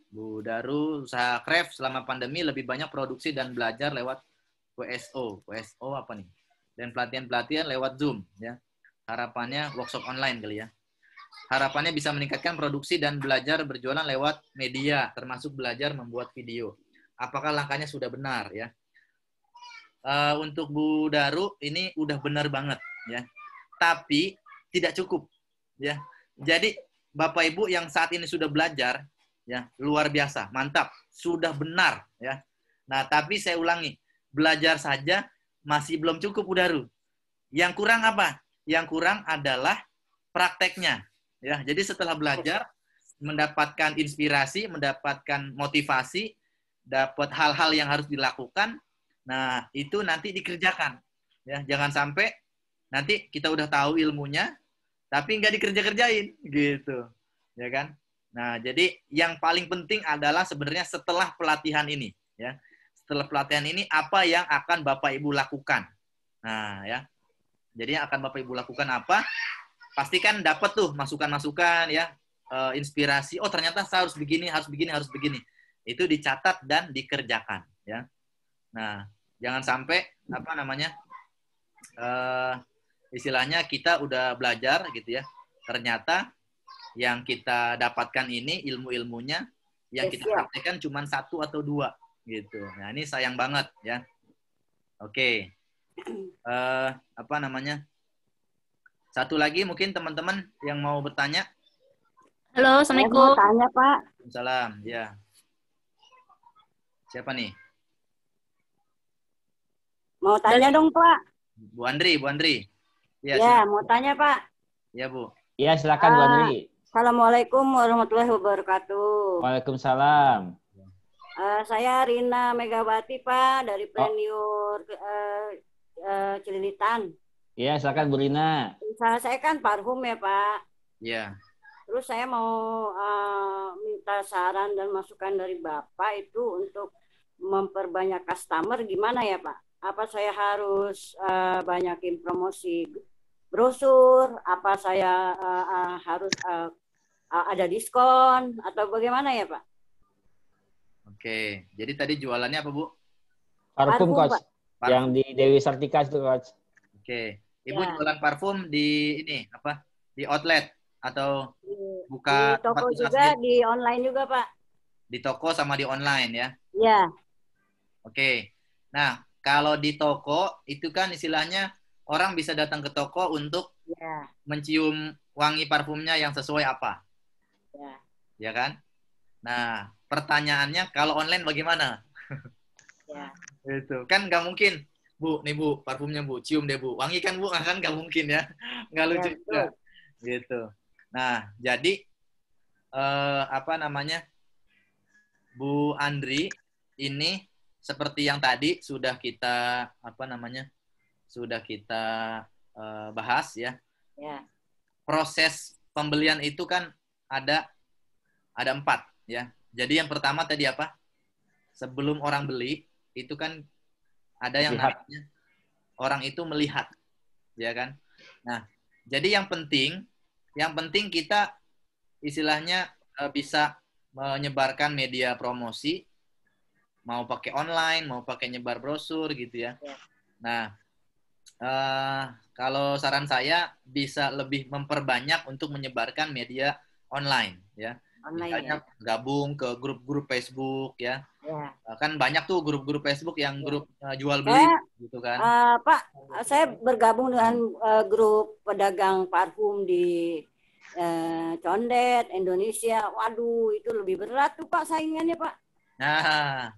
Bu Daru, usaha craft selama pandemi lebih banyak produksi dan belajar lewat WSO. WSO apa nih? Dan pelatihan-pelatihan lewat Zoom ya. Harapannya workshop online kali ya. Harapannya bisa meningkatkan produksi dan belajar berjualan lewat media, termasuk belajar membuat video. Apakah langkahnya sudah benar ya? Untuk Bu Daru ini udah benar banget ya. Tapi tidak cukup ya. Jadi Bapak Ibu yang saat ini sudah belajar ya, luar biasa, mantap, sudah benar ya. Nah, tapi saya ulangi, belajar saja masih belum cukup Bu Daru. Yang kurang apa? Yang kurang adalah prakteknya ya. Jadi setelah belajar mendapatkan inspirasi, mendapatkan motivasi, dapat hal-hal yang harus dilakukan. Nah, itu nanti dikerjakan ya. Jangan sampai nanti kita udah tahu ilmunya tapi nggak dikerja-kerjain gitu. Ya kan? Nah, jadi yang paling penting adalah sebenarnya setelah pelatihan ini ya. setelah pelatihan ini apa yang akan Bapak Ibu lakukan. Nah, ya. Jadi yang akan Bapak Ibu lakukan apa? Pastikan dapat tuh masukan-masukan ya, inspirasi. Oh, ternyata saya harus begini, harus begini, harus begini. Itu dicatat dan dikerjakan ya. Nah, jangan sampai apa namanya? Istilahnya kita udah belajar gitu ya. Ternyata yang kita dapatkan ini ilmu-ilmunya yang kita praktekkan cuma 1 atau 2 gitu. Nah, ini sayang banget ya. Oke. Apa namanya? Satu lagi mungkin teman-teman yang mau bertanya. Halo, Assalamualaikum. Mau tanya, Pak. Salam, ya. Siapa nih? Mau tanya dong, Pak. Bu Andri, Bu Andri. Ya, mau tanya, Pak. Ya, Bu. Iya, silakan Bu Andri. Assalamualaikum warahmatullahi wabarakatuh. Waalaikumsalam. Saya Rina Megawati, Pak, dari Preneur Cililitan. Iya, silakan Bu Rina. Usaha saya kan parfum ya, Pak. Iya. Terus saya mau minta saran dan masukan dari Bapak itu untuk memperbanyak customer gimana ya, Pak? Apa saya harus banyakin promosi brosur? Apa saya harus ada diskon? Atau bagaimana ya, Pak? Oke. Jadi tadi jualannya apa, Bu? Parfum, Coach. Pak. Yang di Dewi Sartika itu, Coach. Oke. Ibu Ya. jualan parfum di ini apa? Di outlet atau Di buka tempat toko usaha juga, sendiri? di online juga, Pak. Di toko sama di online ya. Ya. Oke. Nah, kalau di toko itu kan istilahnya orang bisa datang ke toko untuk Ya. mencium wangi parfumnya yang sesuai apa. Ya. Ya kan? Nah, pertanyaannya kalau online bagaimana? Ya. Itu kan nggak mungkin. Bu, nih Bu, parfumnya Bu, cium deh Bu. Wangi kan Bu, kan nggak mungkin ya. Nggak lucu betul. juga. Gitu. Nah, jadi apa namanya? Bu Andri ini seperti yang tadi sudah kita apa namanya? Sudah kita bahas ya. Ya. Proses pembelian itu kan ada 4 ya. Jadi yang pertama tadi apa? Sebelum orang beli itu kan ada yang Lihat. namanya orang itu melihat, ya kan? Nah, jadi yang penting kita istilahnya bisa menyebarkan media promosi, mau pakai online, mau pakai nyebar brosur gitu ya. Nah, kalau saran saya bisa lebih memperbanyak untuk menyebarkan media online, ya. Online Misalnya gabung ke grup-grup Facebook ya. ya. Kan banyak tuh grup-grup Facebook yang grup jual beli gitu kan. Pak, saya bergabung dengan grup pedagang parfum di Condet, Indonesia. Waduh, itu lebih berat tuh Pak saingannya Pak. Nah,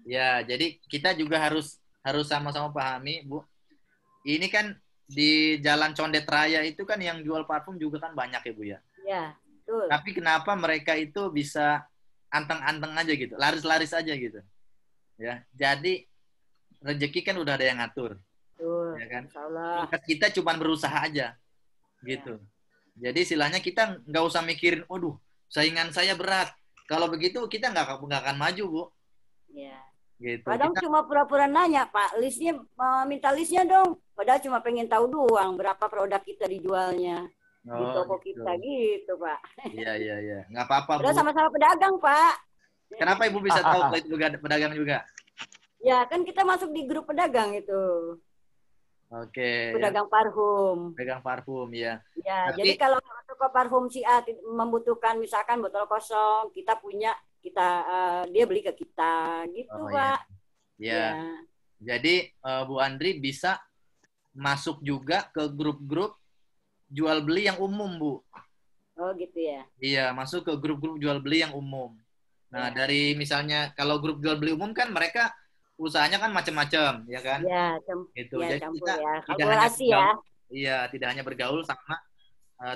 ya jadi kita juga harus sama-sama pahami, Bu. Ini kan di Jalan Condet Raya itu kan yang jual parfum juga kan banyak ya, Bu ya. Ya, betul. Tapi kenapa mereka itu bisa anteng-anteng aja gitu, laris-laris aja gitu. Ya, jadi rezeki kan udah ada yang ngatur. Betul. Ya kan? Insyaallah. Kita cuma berusaha aja. Gitu. Jadi istilahnya kita nggak usah mikirin, waduh, saingan saya berat. Kalau begitu kita nggak akan maju, Bu. Ya. Gitu. Padahal Kita, cuma pura-pura nanya, Pak. Listnya, minta listnya dong. Padahal cuma pengen tahu doang berapa produk kita dijualnya di toko gitu. kita gitu, Pak. Iya. Nggak apa-apa, Bu. Udah sama-sama pedagang, Pak. Kenapa Ibu bisa tahu kalau itu pedagang juga? Ya, kan kita masuk di grup pedagang itu. Oke. Pedagang parfum. Pedagang parfum, ya. Ya, Tapi- jadi kalau toko parfum si A membutuhkan misalkan botol kosong, kita punya, dia beli ke kita, gitu, Oh, Pak. Ya. Ya. Jadi Bu Andri bisa masuk juga ke grup-grup jual beli yang umum, Bu. Oh, gitu ya. Iya, masuk ke grup-grup jual beli yang umum. Nah, dari misalnya kalau grup jual beli umum kan mereka usahanya kan macam-macam, ya kan? Ya, Gitu. ya, Jadi campur kita ya. tidak hanya Kalkulasi ya. Iya, tidak hanya bergaul sama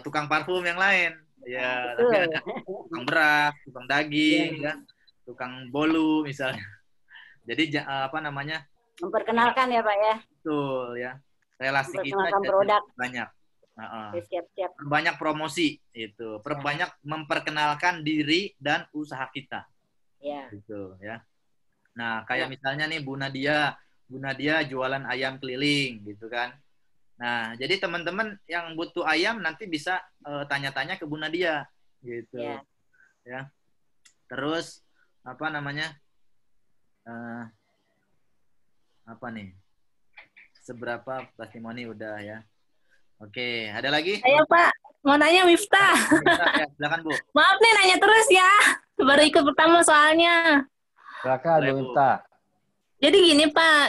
tukang parfum yang lain. Ya, Betul. tapi ada tukang beras, tukang daging, ya, tukang bolu misalnya. Jadi apa namanya? Memperkenalkan ya, Pak ya. Betul ya. Relasi kita Memperkenalkan jadi produk. banyak. Oke, siap-siap. Perbanyak promosi itu, perbanyak memperkenalkan diri dan usaha kita. Ya. Gitu ya. Nah, kayak misalnya nih Bu Nadia jualan ayam keliling gitu kan. Nah, jadi teman-teman yang butuh ayam nanti bisa tanya-tanya ke Bu Nadia gitu. Ya. Terus apa namanya? Apa nih? Seberapa testimoni udah ya. Oke, ada lagi? Ayo Pak, mau nanya Miftah. Ya, silakan Bu. Maaf nih nanya terus ya. Baru ikut pertama soalnya. Silakan Bu Miftah. Jadi gini Pak,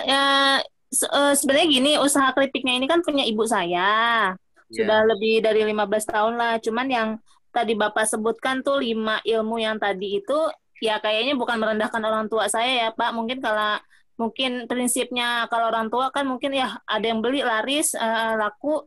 sebenarnya gini, usaha keripiknya ini kan punya ibu saya. Sudah lebih dari 15 tahun lah. Cuman yang tadi Bapak sebutkan tuh 5 ilmu yang tadi itu, ya kayaknya bukan merendahkan orang tua saya ya Pak. Mungkin prinsipnya kalau orang tua kan mungkin ya ada yang beli laris, laku,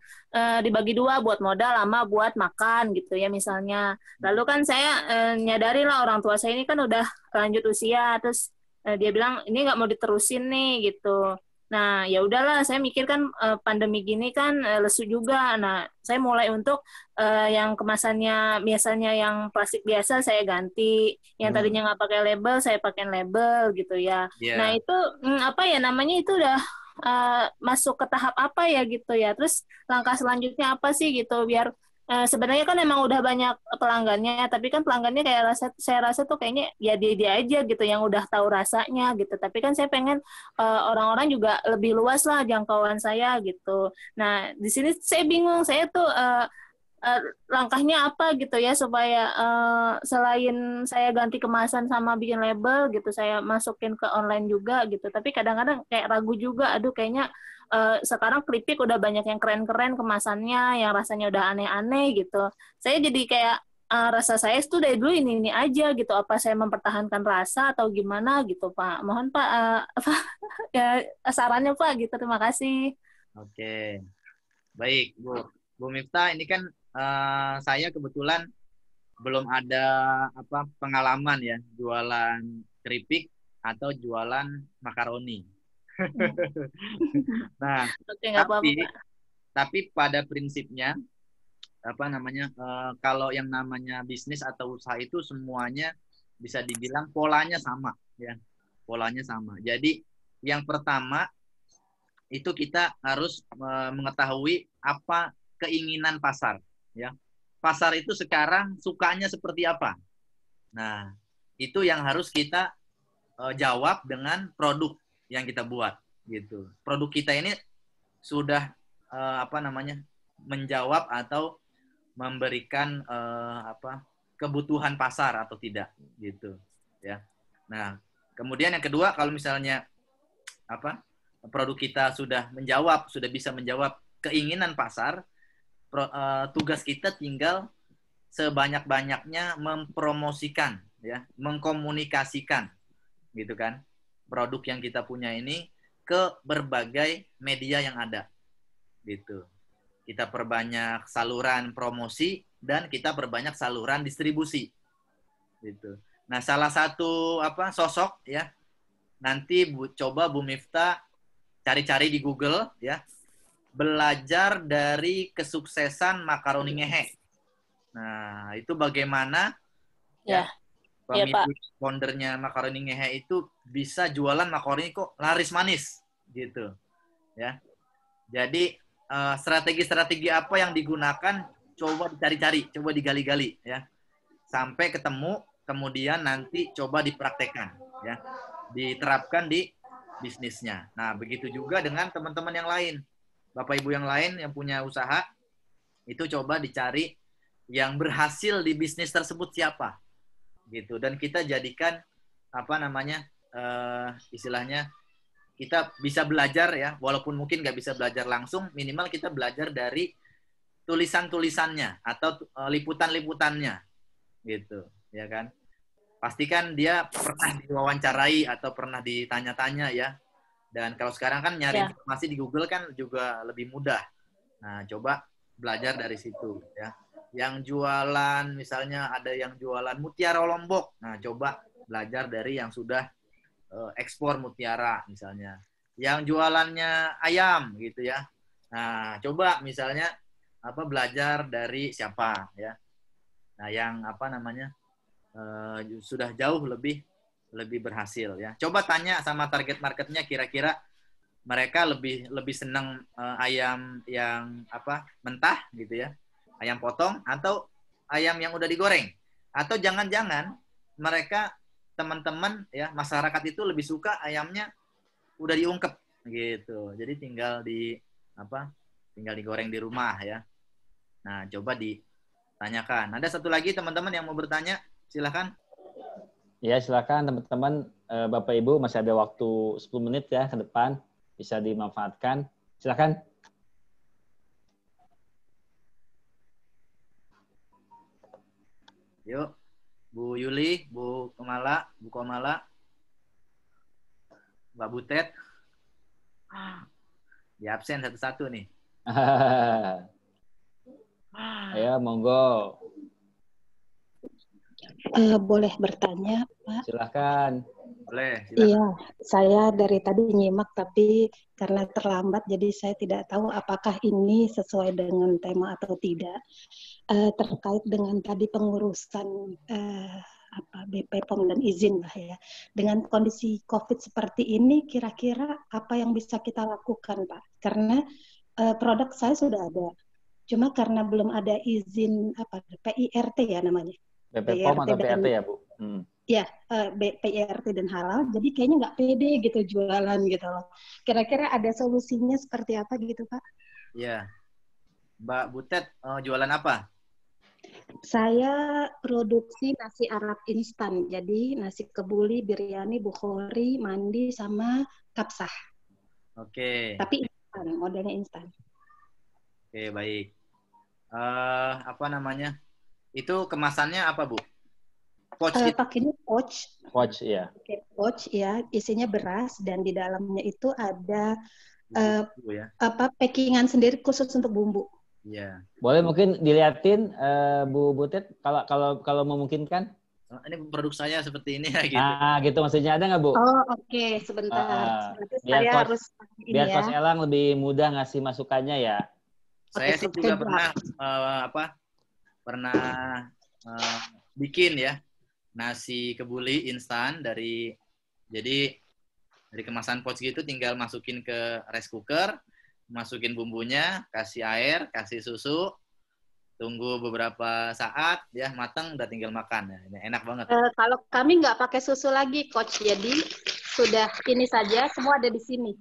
dibagi 2 buat modal sama buat makan gitu ya misalnya. Lalu kan saya nyadari lah orang tua saya ini kan udah lanjut usia, terus dia bilang ini nggak mau diterusin nih gitu. Nah ya udahlah, saya mikir kan pandemi gini kan lesu juga. Nah saya mulai untuk yang kemasannya biasanya yang plastik biasa saya ganti, yang tadinya nggak pakai label saya pakai label gitu ya. Nah itu apa ya namanya, itu udah masuk ke tahap apa ya gitu ya. Terus langkah selanjutnya apa sih gitu, biar sebenarnya kan emang udah banyak pelanggannya, tapi kan pelanggannya kayak saya rasa tuh kayaknya ya dia aja gitu yang udah tahu rasanya gitu. Tapi kan saya pengen orang-orang juga lebih luas lah jangkauan saya gitu. Nah di sini saya bingung, saya tuh langkahnya apa gitu ya supaya selain saya ganti kemasan sama bikin label gitu, saya masukin ke online juga gitu. Tapi kadang-kadang kayak ragu juga, aduh kayaknya sekarang keripik udah banyak yang keren-keren kemasannya, yang rasanya udah aneh-aneh gitu. Saya jadi kayak rasa saya itu dari dulu ini aja gitu. Apa saya mempertahankan rasa atau gimana gitu Pak? Mohon Pak ya, sarannya Pak gitu. Terima kasih. Oke, baik Bu Miftah, ini kan saya kebetulan belum ada pengalaman ya jualan keripik atau jualan makaroni. Nah, tapi pada prinsipnya kalau yang namanya bisnis atau usaha itu semuanya bisa dibilang polanya sama ya, polanya sama. Jadi yang pertama itu kita harus mengetahui apa keinginan pasar ya. Pasar itu sekarang sukanya seperti apa. Nah, itu yang harus kita jawab dengan produk yang kita buat gitu. Produk kita ini sudah menjawab atau memberikan kebutuhan pasar atau tidak gitu ya. Nah, kemudian yang kedua, kalau misalnya produk kita sudah bisa menjawab keinginan pasar, tugas kita tinggal sebanyak-banyaknya mempromosikan ya, mengkomunikasikan gitu kan produk yang kita punya ini ke berbagai media yang ada gitu. Kita perbanyak saluran promosi dan kita perbanyak saluran distribusi gitu. Nah, salah satu sosok ya, nanti coba Bu Miftah cari-cari di Google ya, belajar dari kesuksesan makaroni ngehe. Nah, itu bagaimana pemilik foundernya makaroni ngehe itu bisa jualan makaroni kok laris manis gitu ya. Jadi strategi-strategi apa yang digunakan, coba dicari-cari, coba digali-gali ya, sampai ketemu, kemudian nanti coba dipraktekkan ya, diterapkan di bisnisnya. Nah, begitu juga dengan teman-teman yang lain, Bapak Ibu yang lain yang punya usaha, itu coba dicari yang berhasil di bisnis tersebut siapa gitu, dan kita jadikan istilahnya kita bisa belajar ya, walaupun mungkin nggak bisa belajar langsung, minimal kita belajar dari tulisan-tulisannya atau liputan-liputannya gitu ya kan. Pastikan dia pernah diwawancarai atau pernah ditanya-tanya ya. Dan kalau sekarang kan nyari informasi di Google kan juga lebih mudah. Nah, coba belajar dari situ ya. Yang jualan, misalnya ada yang jualan mutiara Lombok. Nah, coba belajar dari yang sudah ekspor mutiara misalnya. Yang jualannya ayam gitu ya. Nah, coba misalnya belajar dari siapa ya. Nah, yang sudah jauh lebih lebih berhasil ya. Coba tanya sama target marketnya kira-kira mereka lebih senang ayam yang mentah gitu ya, ayam potong atau ayam yang udah digoreng, atau jangan-jangan mereka teman-teman ya masyarakat itu lebih suka ayamnya udah diungkep gitu. Jadi tinggal digoreng di rumah ya. Nah, coba ditanyakan. Ada satu lagi teman-teman yang mau bertanya, silakan. Ya, silakan teman-teman, Bapak Ibu masih ada waktu 10 menit ya ke depan, bisa dimanfaatkan. Silakan. Yuk, Bu Yuli, Bu Komala, Mbak Butet. Di absen satu-satu nih. Ayo, monggo. Boleh bertanya, Pak? Silakan. Boleh, silakan. Iya, saya dari tadi nyimak, tapi karena terlambat, jadi saya tidak tahu apakah ini sesuai dengan tema atau tidak. Terkait dengan tadi pengurusan BP POM dan izin lah ya. Dengan kondisi COVID seperti ini, kira-kira apa yang bisa kita lakukan, Pak? Karena produk saya sudah ada, cuma karena belum ada izin PIRT ya namanya. BP POM atau PRT ya, Bu? Ya, PIRT dan halal, jadi kayaknya nggak pede gitu jualan gitu loh. Kira-kira ada solusinya seperti apa gitu, Pak? Iya. Mbak Butet, jualan apa? Saya produksi nasi Arab instan, jadi nasi kebuli, biryani, bukhori, mandi, sama kapsah. Oke. Tapi instan, modelnya instan. Oke, baik. Apa namanya? Itu kemasannya apa, Bu? Pakainya pouch. Pouch, ya. Oke, pouch, ya. Isinya beras dan di dalamnya itu ada packingan sendiri khusus untuk bumbu. Iya. Boleh mungkin dilihatin Bu Butet kalau memungkinkan. Ini produk saya seperti ini ya gitu. Gitu maksudnya, ada nggak, Bu? Oh, oke, sebentar. Biar Coach Elang lebih mudah ngasih masukannya ya. Saya sih juga pernah bikin ya nasi kebuli instan dari kemasan pouch gitu, tinggal masukin ke rice cooker, masukin bumbunya, kasih air, kasih susu, tunggu beberapa saat ya matang, udah tinggal makan ya. Ini enak banget. Kalau kami nggak pakai susu lagi, Coach, jadi sudah ini saja, semua ada di sini.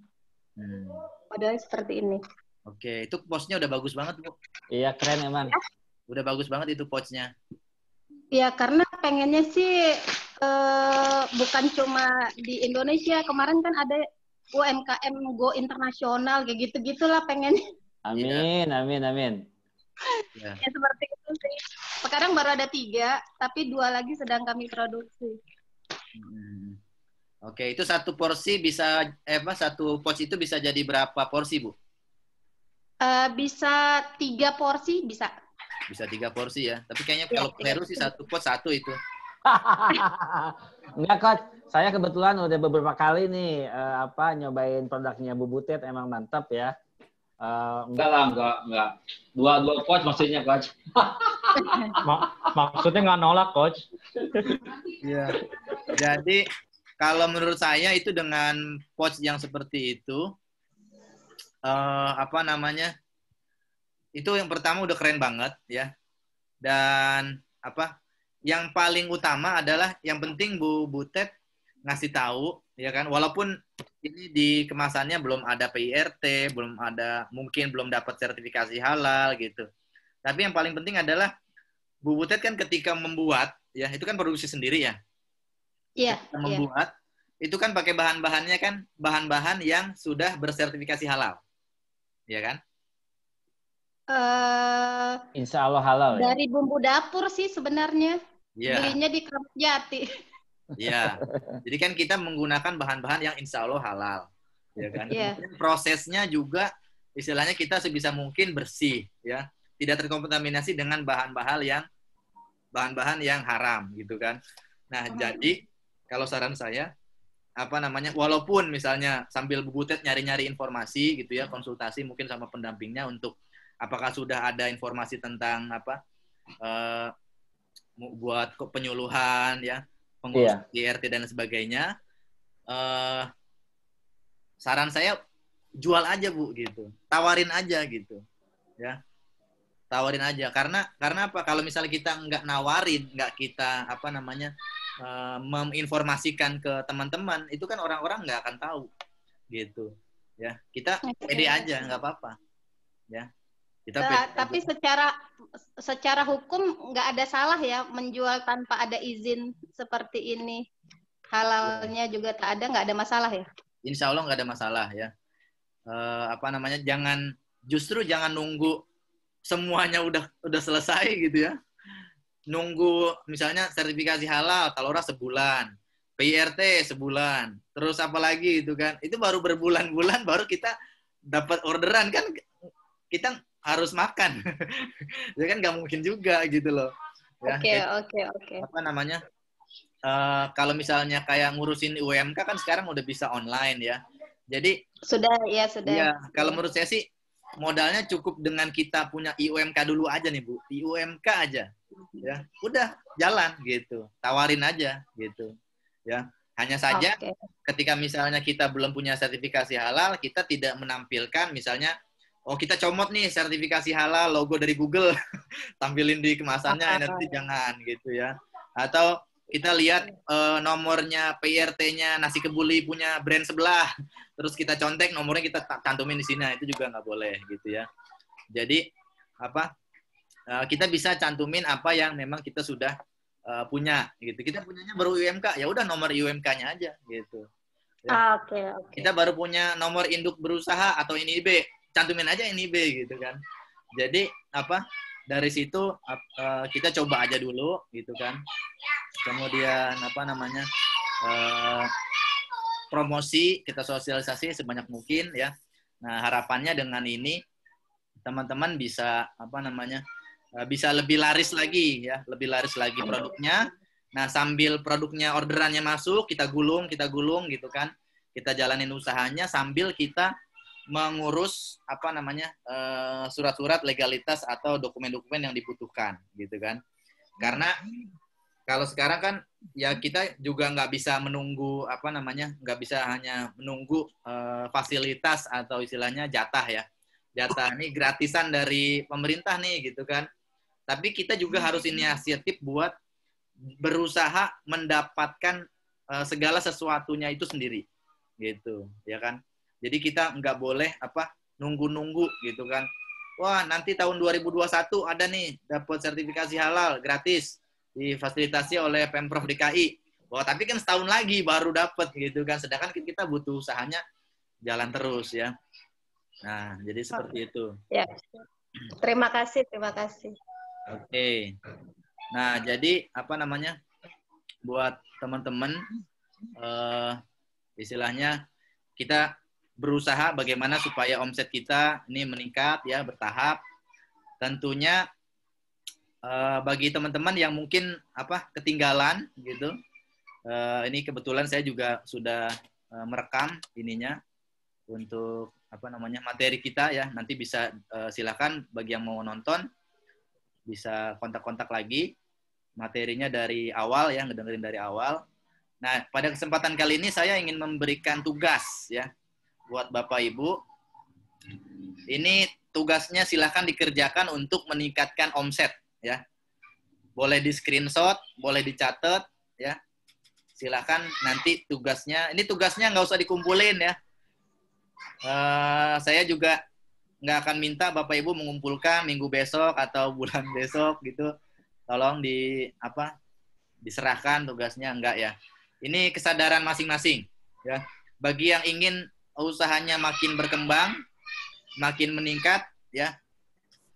Modelnya seperti ini. Oke, itu pouchnya udah bagus banget, Bu. Iya, keren emang. Ya? Udah bagus banget itu pouchnya. Iya, karena pengennya sih bukan cuma di Indonesia. Kemarin kan ada UMKM Go internasional, kayak gitu-gitulah pengennya. Amin. Ya, seperti itu sih. Sekarang baru ada 3, tapi 2 lagi sedang kami produksi. Oke, itu satu porsi bisa satu pouch itu bisa jadi berapa porsi, Bu? Bisa 3 porsi, bisa. Bisa 3 porsi ya. Tapi kayaknya kalau Heru sih satu pouch satu itu. Enggak, Coach. Saya kebetulan udah beberapa kali nih nyobain produknya Bu Butet, emang mantap ya. Enggak. Dua pouch maksudnya, Coach. Maksudnya nggak nolak, Coach. Iya. Jadi kalau menurut saya itu dengan pouch yang seperti itu, itu yang pertama udah keren banget ya. Dan yang paling utama adalah yang penting Bu Butet ngasih tahu ya kan, walaupun ini di kemasannya belum ada PIRT, mungkin belum dapat sertifikasi halal gitu. Tapi yang paling penting adalah Bu Butet kan ketika membuat ya, itu kan produksi sendiri ya. Iya. Membuat itu kan pakai bahan-bahannya kan bahan-bahan yang sudah bersertifikasi halal. Ya kan? Insya Allah halal ya. Dari bumbu dapur sih sebenarnya. Yeah. Belinya di Kramat Jati. Iya. Jadi kan kita menggunakan bahan-bahan yang insya Allah halal. Ya kan? Yeah. Prosesnya juga istilahnya kita sebisa mungkin bersih ya. Tidak terkontaminasi dengan bahan-bahan yang haram gitu kan. Nah, jadi kalau saran saya walaupun misalnya sambil Bu Butet nyari-nyari informasi gitu ya, konsultasi mungkin sama pendampingnya untuk apakah sudah ada informasi tentang buat penyuluhan ya, pengurus RT dan sebagainya, saran saya jual aja Bu gitu, tawarin aja gitu, ya, tawarin aja. Karena apa? Kalau misalnya kita nggak nawarin, nggak kita menginformasikan ke teman-teman, itu kan orang-orang nggak akan tahu, gitu, ya. Kita pede aja, nggak apa-apa, ya. Tapi secara hukum nggak ada salah ya menjual tanpa ada izin seperti ini. Halalnya juga tak ada, nggak ada masalah ya? Insya Allah nggak ada masalah ya. Justru jangan nunggu semuanya udah selesai gitu ya. Nunggu misalnya sertifikasi halal Talora sebulan, PIRT sebulan, terus apa lagi itu kan? Itu baru berbulan-bulan baru kita dapat orderan kan, kita harus makan. Ya kan nggak mungkin juga gitu loh. Ya, Oke. Kalau misalnya kayak ngurusin UMK kan sekarang udah bisa online ya. Jadi sudah. Ya, kalau menurut saya sih modalnya cukup dengan kita punya IUMK dulu aja nih Bu. IUMK aja. Ya, udah jalan gitu. Tawarin aja gitu. Ya. Hanya saja ketika misalnya kita belum punya sertifikasi halal, kita tidak menampilkan misalnya kita comot nih sertifikasi halal, logo dari Google, tampilin di kemasannya, nanti jangan gitu ya. Atau kita lihat nomornya PIRT-nya nasi kebuli punya brand sebelah, terus kita contek nomornya kita cantumin di sini, itu juga nggak boleh gitu ya. Jadi kita bisa cantumin apa yang memang kita sudah punya gitu. Kita punyanya baru UMK, ya udah nomor UMK-nya aja gitu. Ya. Oke. Kita baru punya nomor induk berusaha atau NIB, cantumin aja NIB gitu kan. Jadi dari situ kita coba aja dulu gitu kan. Kemudian promosi, kita sosialisasi sebanyak mungkin ya. Nah, harapannya dengan ini teman-teman bisa bisa lebih laris lagi ya, lebih laris lagi produknya. Nah, sambil produknya orderannya masuk, kita gulung gitu kan. Kita jalanin usahanya sambil kita mengurus surat-surat legalitas atau dokumen-dokumen yang dibutuhkan gitu kan. Karena kalau sekarang kan ya kita juga nggak bisa menunggu nggak bisa hanya menunggu fasilitas atau istilahnya jatah ini gratisan dari pemerintah nih gitu kan. Tapi kita juga harus inisiatif buat berusaha mendapatkan segala sesuatunya itu sendiri gitu ya kan. Jadi kita nggak boleh nunggu-nunggu gitu kan. Wah, nanti tahun 2021 ada nih dapat sertifikasi halal gratis difasilitasi oleh Pemprov DKI. Wah, tapi kan setahun lagi baru dapat gitu kan. Sedangkan kita butuh usahanya jalan terus ya. Nah, jadi seperti itu. Ya. Terima kasih. Oke. Nah, jadi buat teman-teman istilahnya kita berusaha bagaimana supaya omset kita ini meningkat ya, bertahap. Tentunya bagi teman-teman yang mungkin ketinggalan gitu, ini kebetulan saya juga sudah merekam ininya untuk materi kita ya. Nanti bisa silakan bagi yang mau nonton bisa kontak-kontak lagi materinya dari awal ya, ngedengerin dari awal. Nah, pada kesempatan kali ini saya ingin memberikan tugas ya buat Bapak Ibu. Ini tugasnya silahkan dikerjakan untuk meningkatkan omset ya. Boleh di screenshot, boleh dicatat ya. Silahkan nanti tugasnya nggak usah dikumpulin ya. Saya juga nggak akan minta Bapak Ibu mengumpulkan minggu besok atau bulan besok gitu. Tolong diserahkan tugasnya, enggak ya. Ini kesadaran masing-masing ya. Bagi yang ingin usahanya makin berkembang, makin meningkat ya,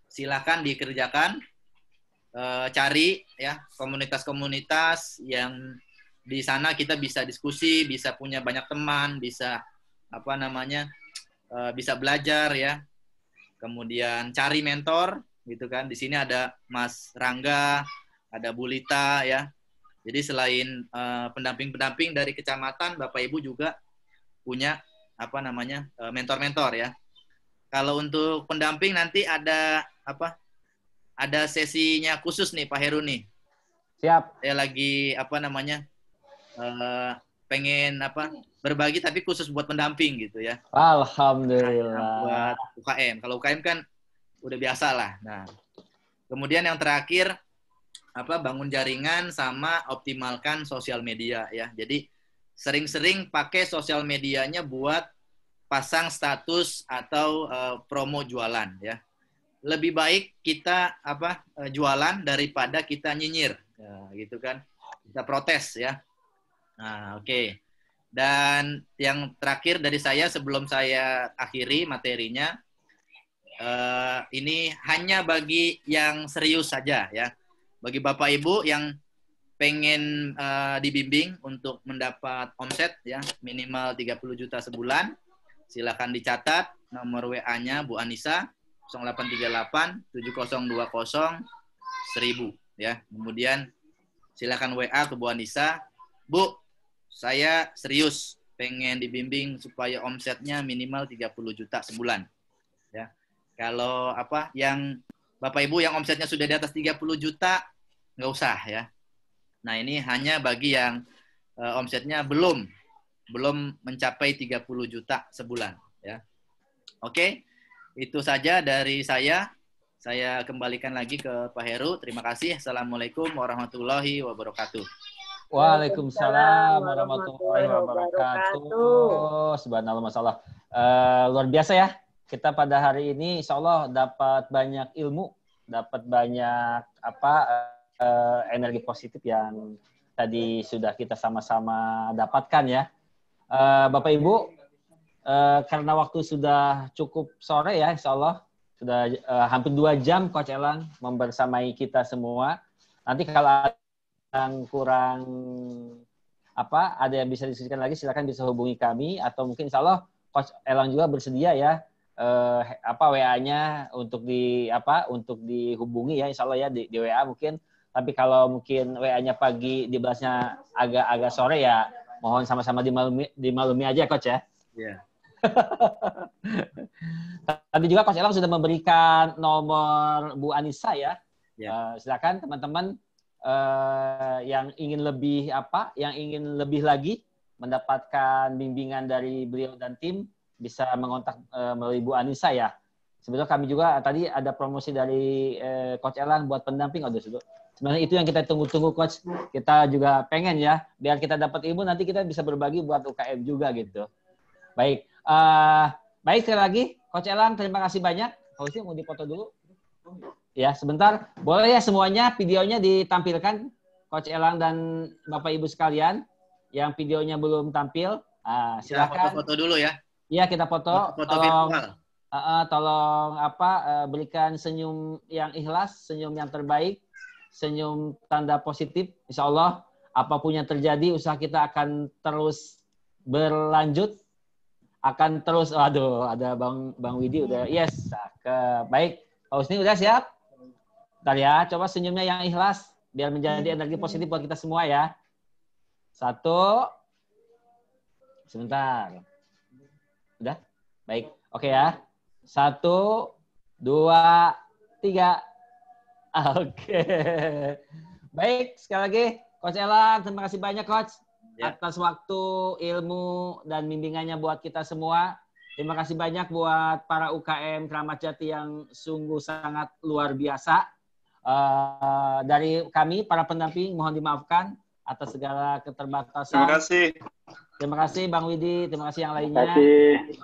silakan dikerjakan. Cari ya komunitas-komunitas yang di sana kita bisa diskusi, bisa punya banyak teman, bisa bisa belajar ya. Kemudian cari mentor gitu kan. Di sini ada Mas Rangga, ada Bu Lita ya. Jadi selain pendamping-pendamping dari kecamatan, Bapak Ibu juga punya mentor-mentor ya. Kalau untuk pendamping nanti ada sesinya khusus nih Pak Heru nih. Siap. Saya lagi pengen berbagi tapi khusus buat pendamping gitu ya. Alhamdulillah. Buat UKM. Kalau UKM kan udah biasa lah. Nah, kemudian yang terakhir bangun jaringan sama optimalkan sosial media ya. Jadi sering-sering pakai sosial medianya buat pasang status atau promo jualan ya. Lebih baik kita jualan daripada kita nyinyir ya, gitu kan. Kita protes ya. Nah, oke. Dan yang terakhir dari saya sebelum saya akhiri materinya, ini hanya bagi yang serius saja ya. Bagi Bapak Ibu yang pengen dibimbing untuk mendapat omset ya minimal 30 juta sebulan, silakan dicatat nomor WA-nya Bu Anissa 0838 7020 1000 ya. Kemudian silakan WA ke Bu Anissa, Bu, saya serius pengen dibimbing supaya omsetnya minimal 30 juta sebulan. Ya. Kalau yang Bapak Ibu yang omsetnya sudah di atas 30 juta, nggak usah ya. Nah, ini hanya bagi yang omsetnya belum mencapai 30 juta sebulan ya. Oke. Itu saja dari saya. Saya kembalikan lagi ke Pak Heru. Terima kasih. Assalamualaikum warahmatullahi wabarakatuh. Waalaikumsalam warahmatullahi wabarakatuh. Subhanallah, masalah luar biasa ya. Kita pada hari ini insya Allah dapat banyak ilmu, dapat banyak energi positif yang tadi sudah kita sama-sama dapatkan ya. Bapak Ibu, karena waktu sudah cukup sore ya, insya Allah sudah hampir 2 jam Coach Elang membersamai kita semua. Nanti kalau yang kurang ada yang bisa diskusikan lagi, silakan bisa hubungi kami, atau mungkin insya Allah Coach Elang juga bersedia ya WA-nya untuk dihubungi ya, insya Allah ya di WA mungkin. Tapi kalau mungkin WA-nya pagi, dibalasnya agak sore ya, mohon sama-sama dimaklumi aja Coach ya. Iya. Tadi juga Coach Elang sudah memberikan nomor Bu Anissa ya. Silakan teman-teman yang ingin lebih lagi mendapatkan bimbingan dari beliau dan tim bisa mengontak melalui Bu Anissa ya. Sebetulnya kami juga tadi ada promosi dari Coach Elang buat pendamping. Sebenarnya itu yang kita tunggu-tunggu Coach. Kita juga pengen ya, biar kita dapat ilmu nanti kita bisa berbagi buat UKM juga gitu. Baik, baik sekali lagi Coach Elang, terima kasih banyak. Coach mau dipoto dulu. Ya, sebentar. Boleh ya semuanya videonya ditampilkan, Coach Elang dan Bapak Ibu sekalian yang videonya belum tampil. Silakan. Foto dulu ya. Iya, kita foto. Foto virtual. Tolong berikan senyum yang ikhlas, senyum yang terbaik, senyum tanda positif. Insya Allah apapun yang terjadi, usaha kita akan terus berlanjut, akan terus. Waduh, ada Bang Widi udah yes. Baik, Pak Husni udah siap? Bentar ya, coba senyumnya yang ikhlas biar menjadi energi positif buat kita semua ya. 1. Sebentar. Udah? Baik. Oke ya. 1, 2, 3. Oke. Baik, sekali lagi Coach Elang, terima kasih banyak Coach atas waktu, ilmu dan bimbingannya buat kita semua. Terima kasih banyak buat para UKM Keramat Jati yang sungguh sangat luar biasa. Dari kami para pendamping mohon dimaafkan atas segala keterbatasan. Terima kasih. Terima kasih Bang Widi, terima kasih yang lainnya.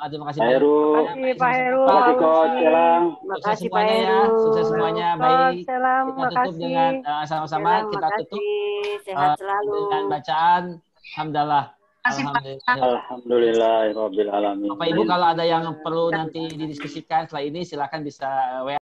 Terima kasih Pak Heru. Terima kasih Pak Heru. Terima kasih Coach Elang. Sukses semuanya ya. Sukses semuanya. Baik. Kita tutup dengan sama-sama kita tutup dengan bacaan Alhamdulillah. Alhamdulillah rabbil alamin. Bapak Ibu kalau ada yang perlu nanti didiskusikan setelah ini silakan bisa WA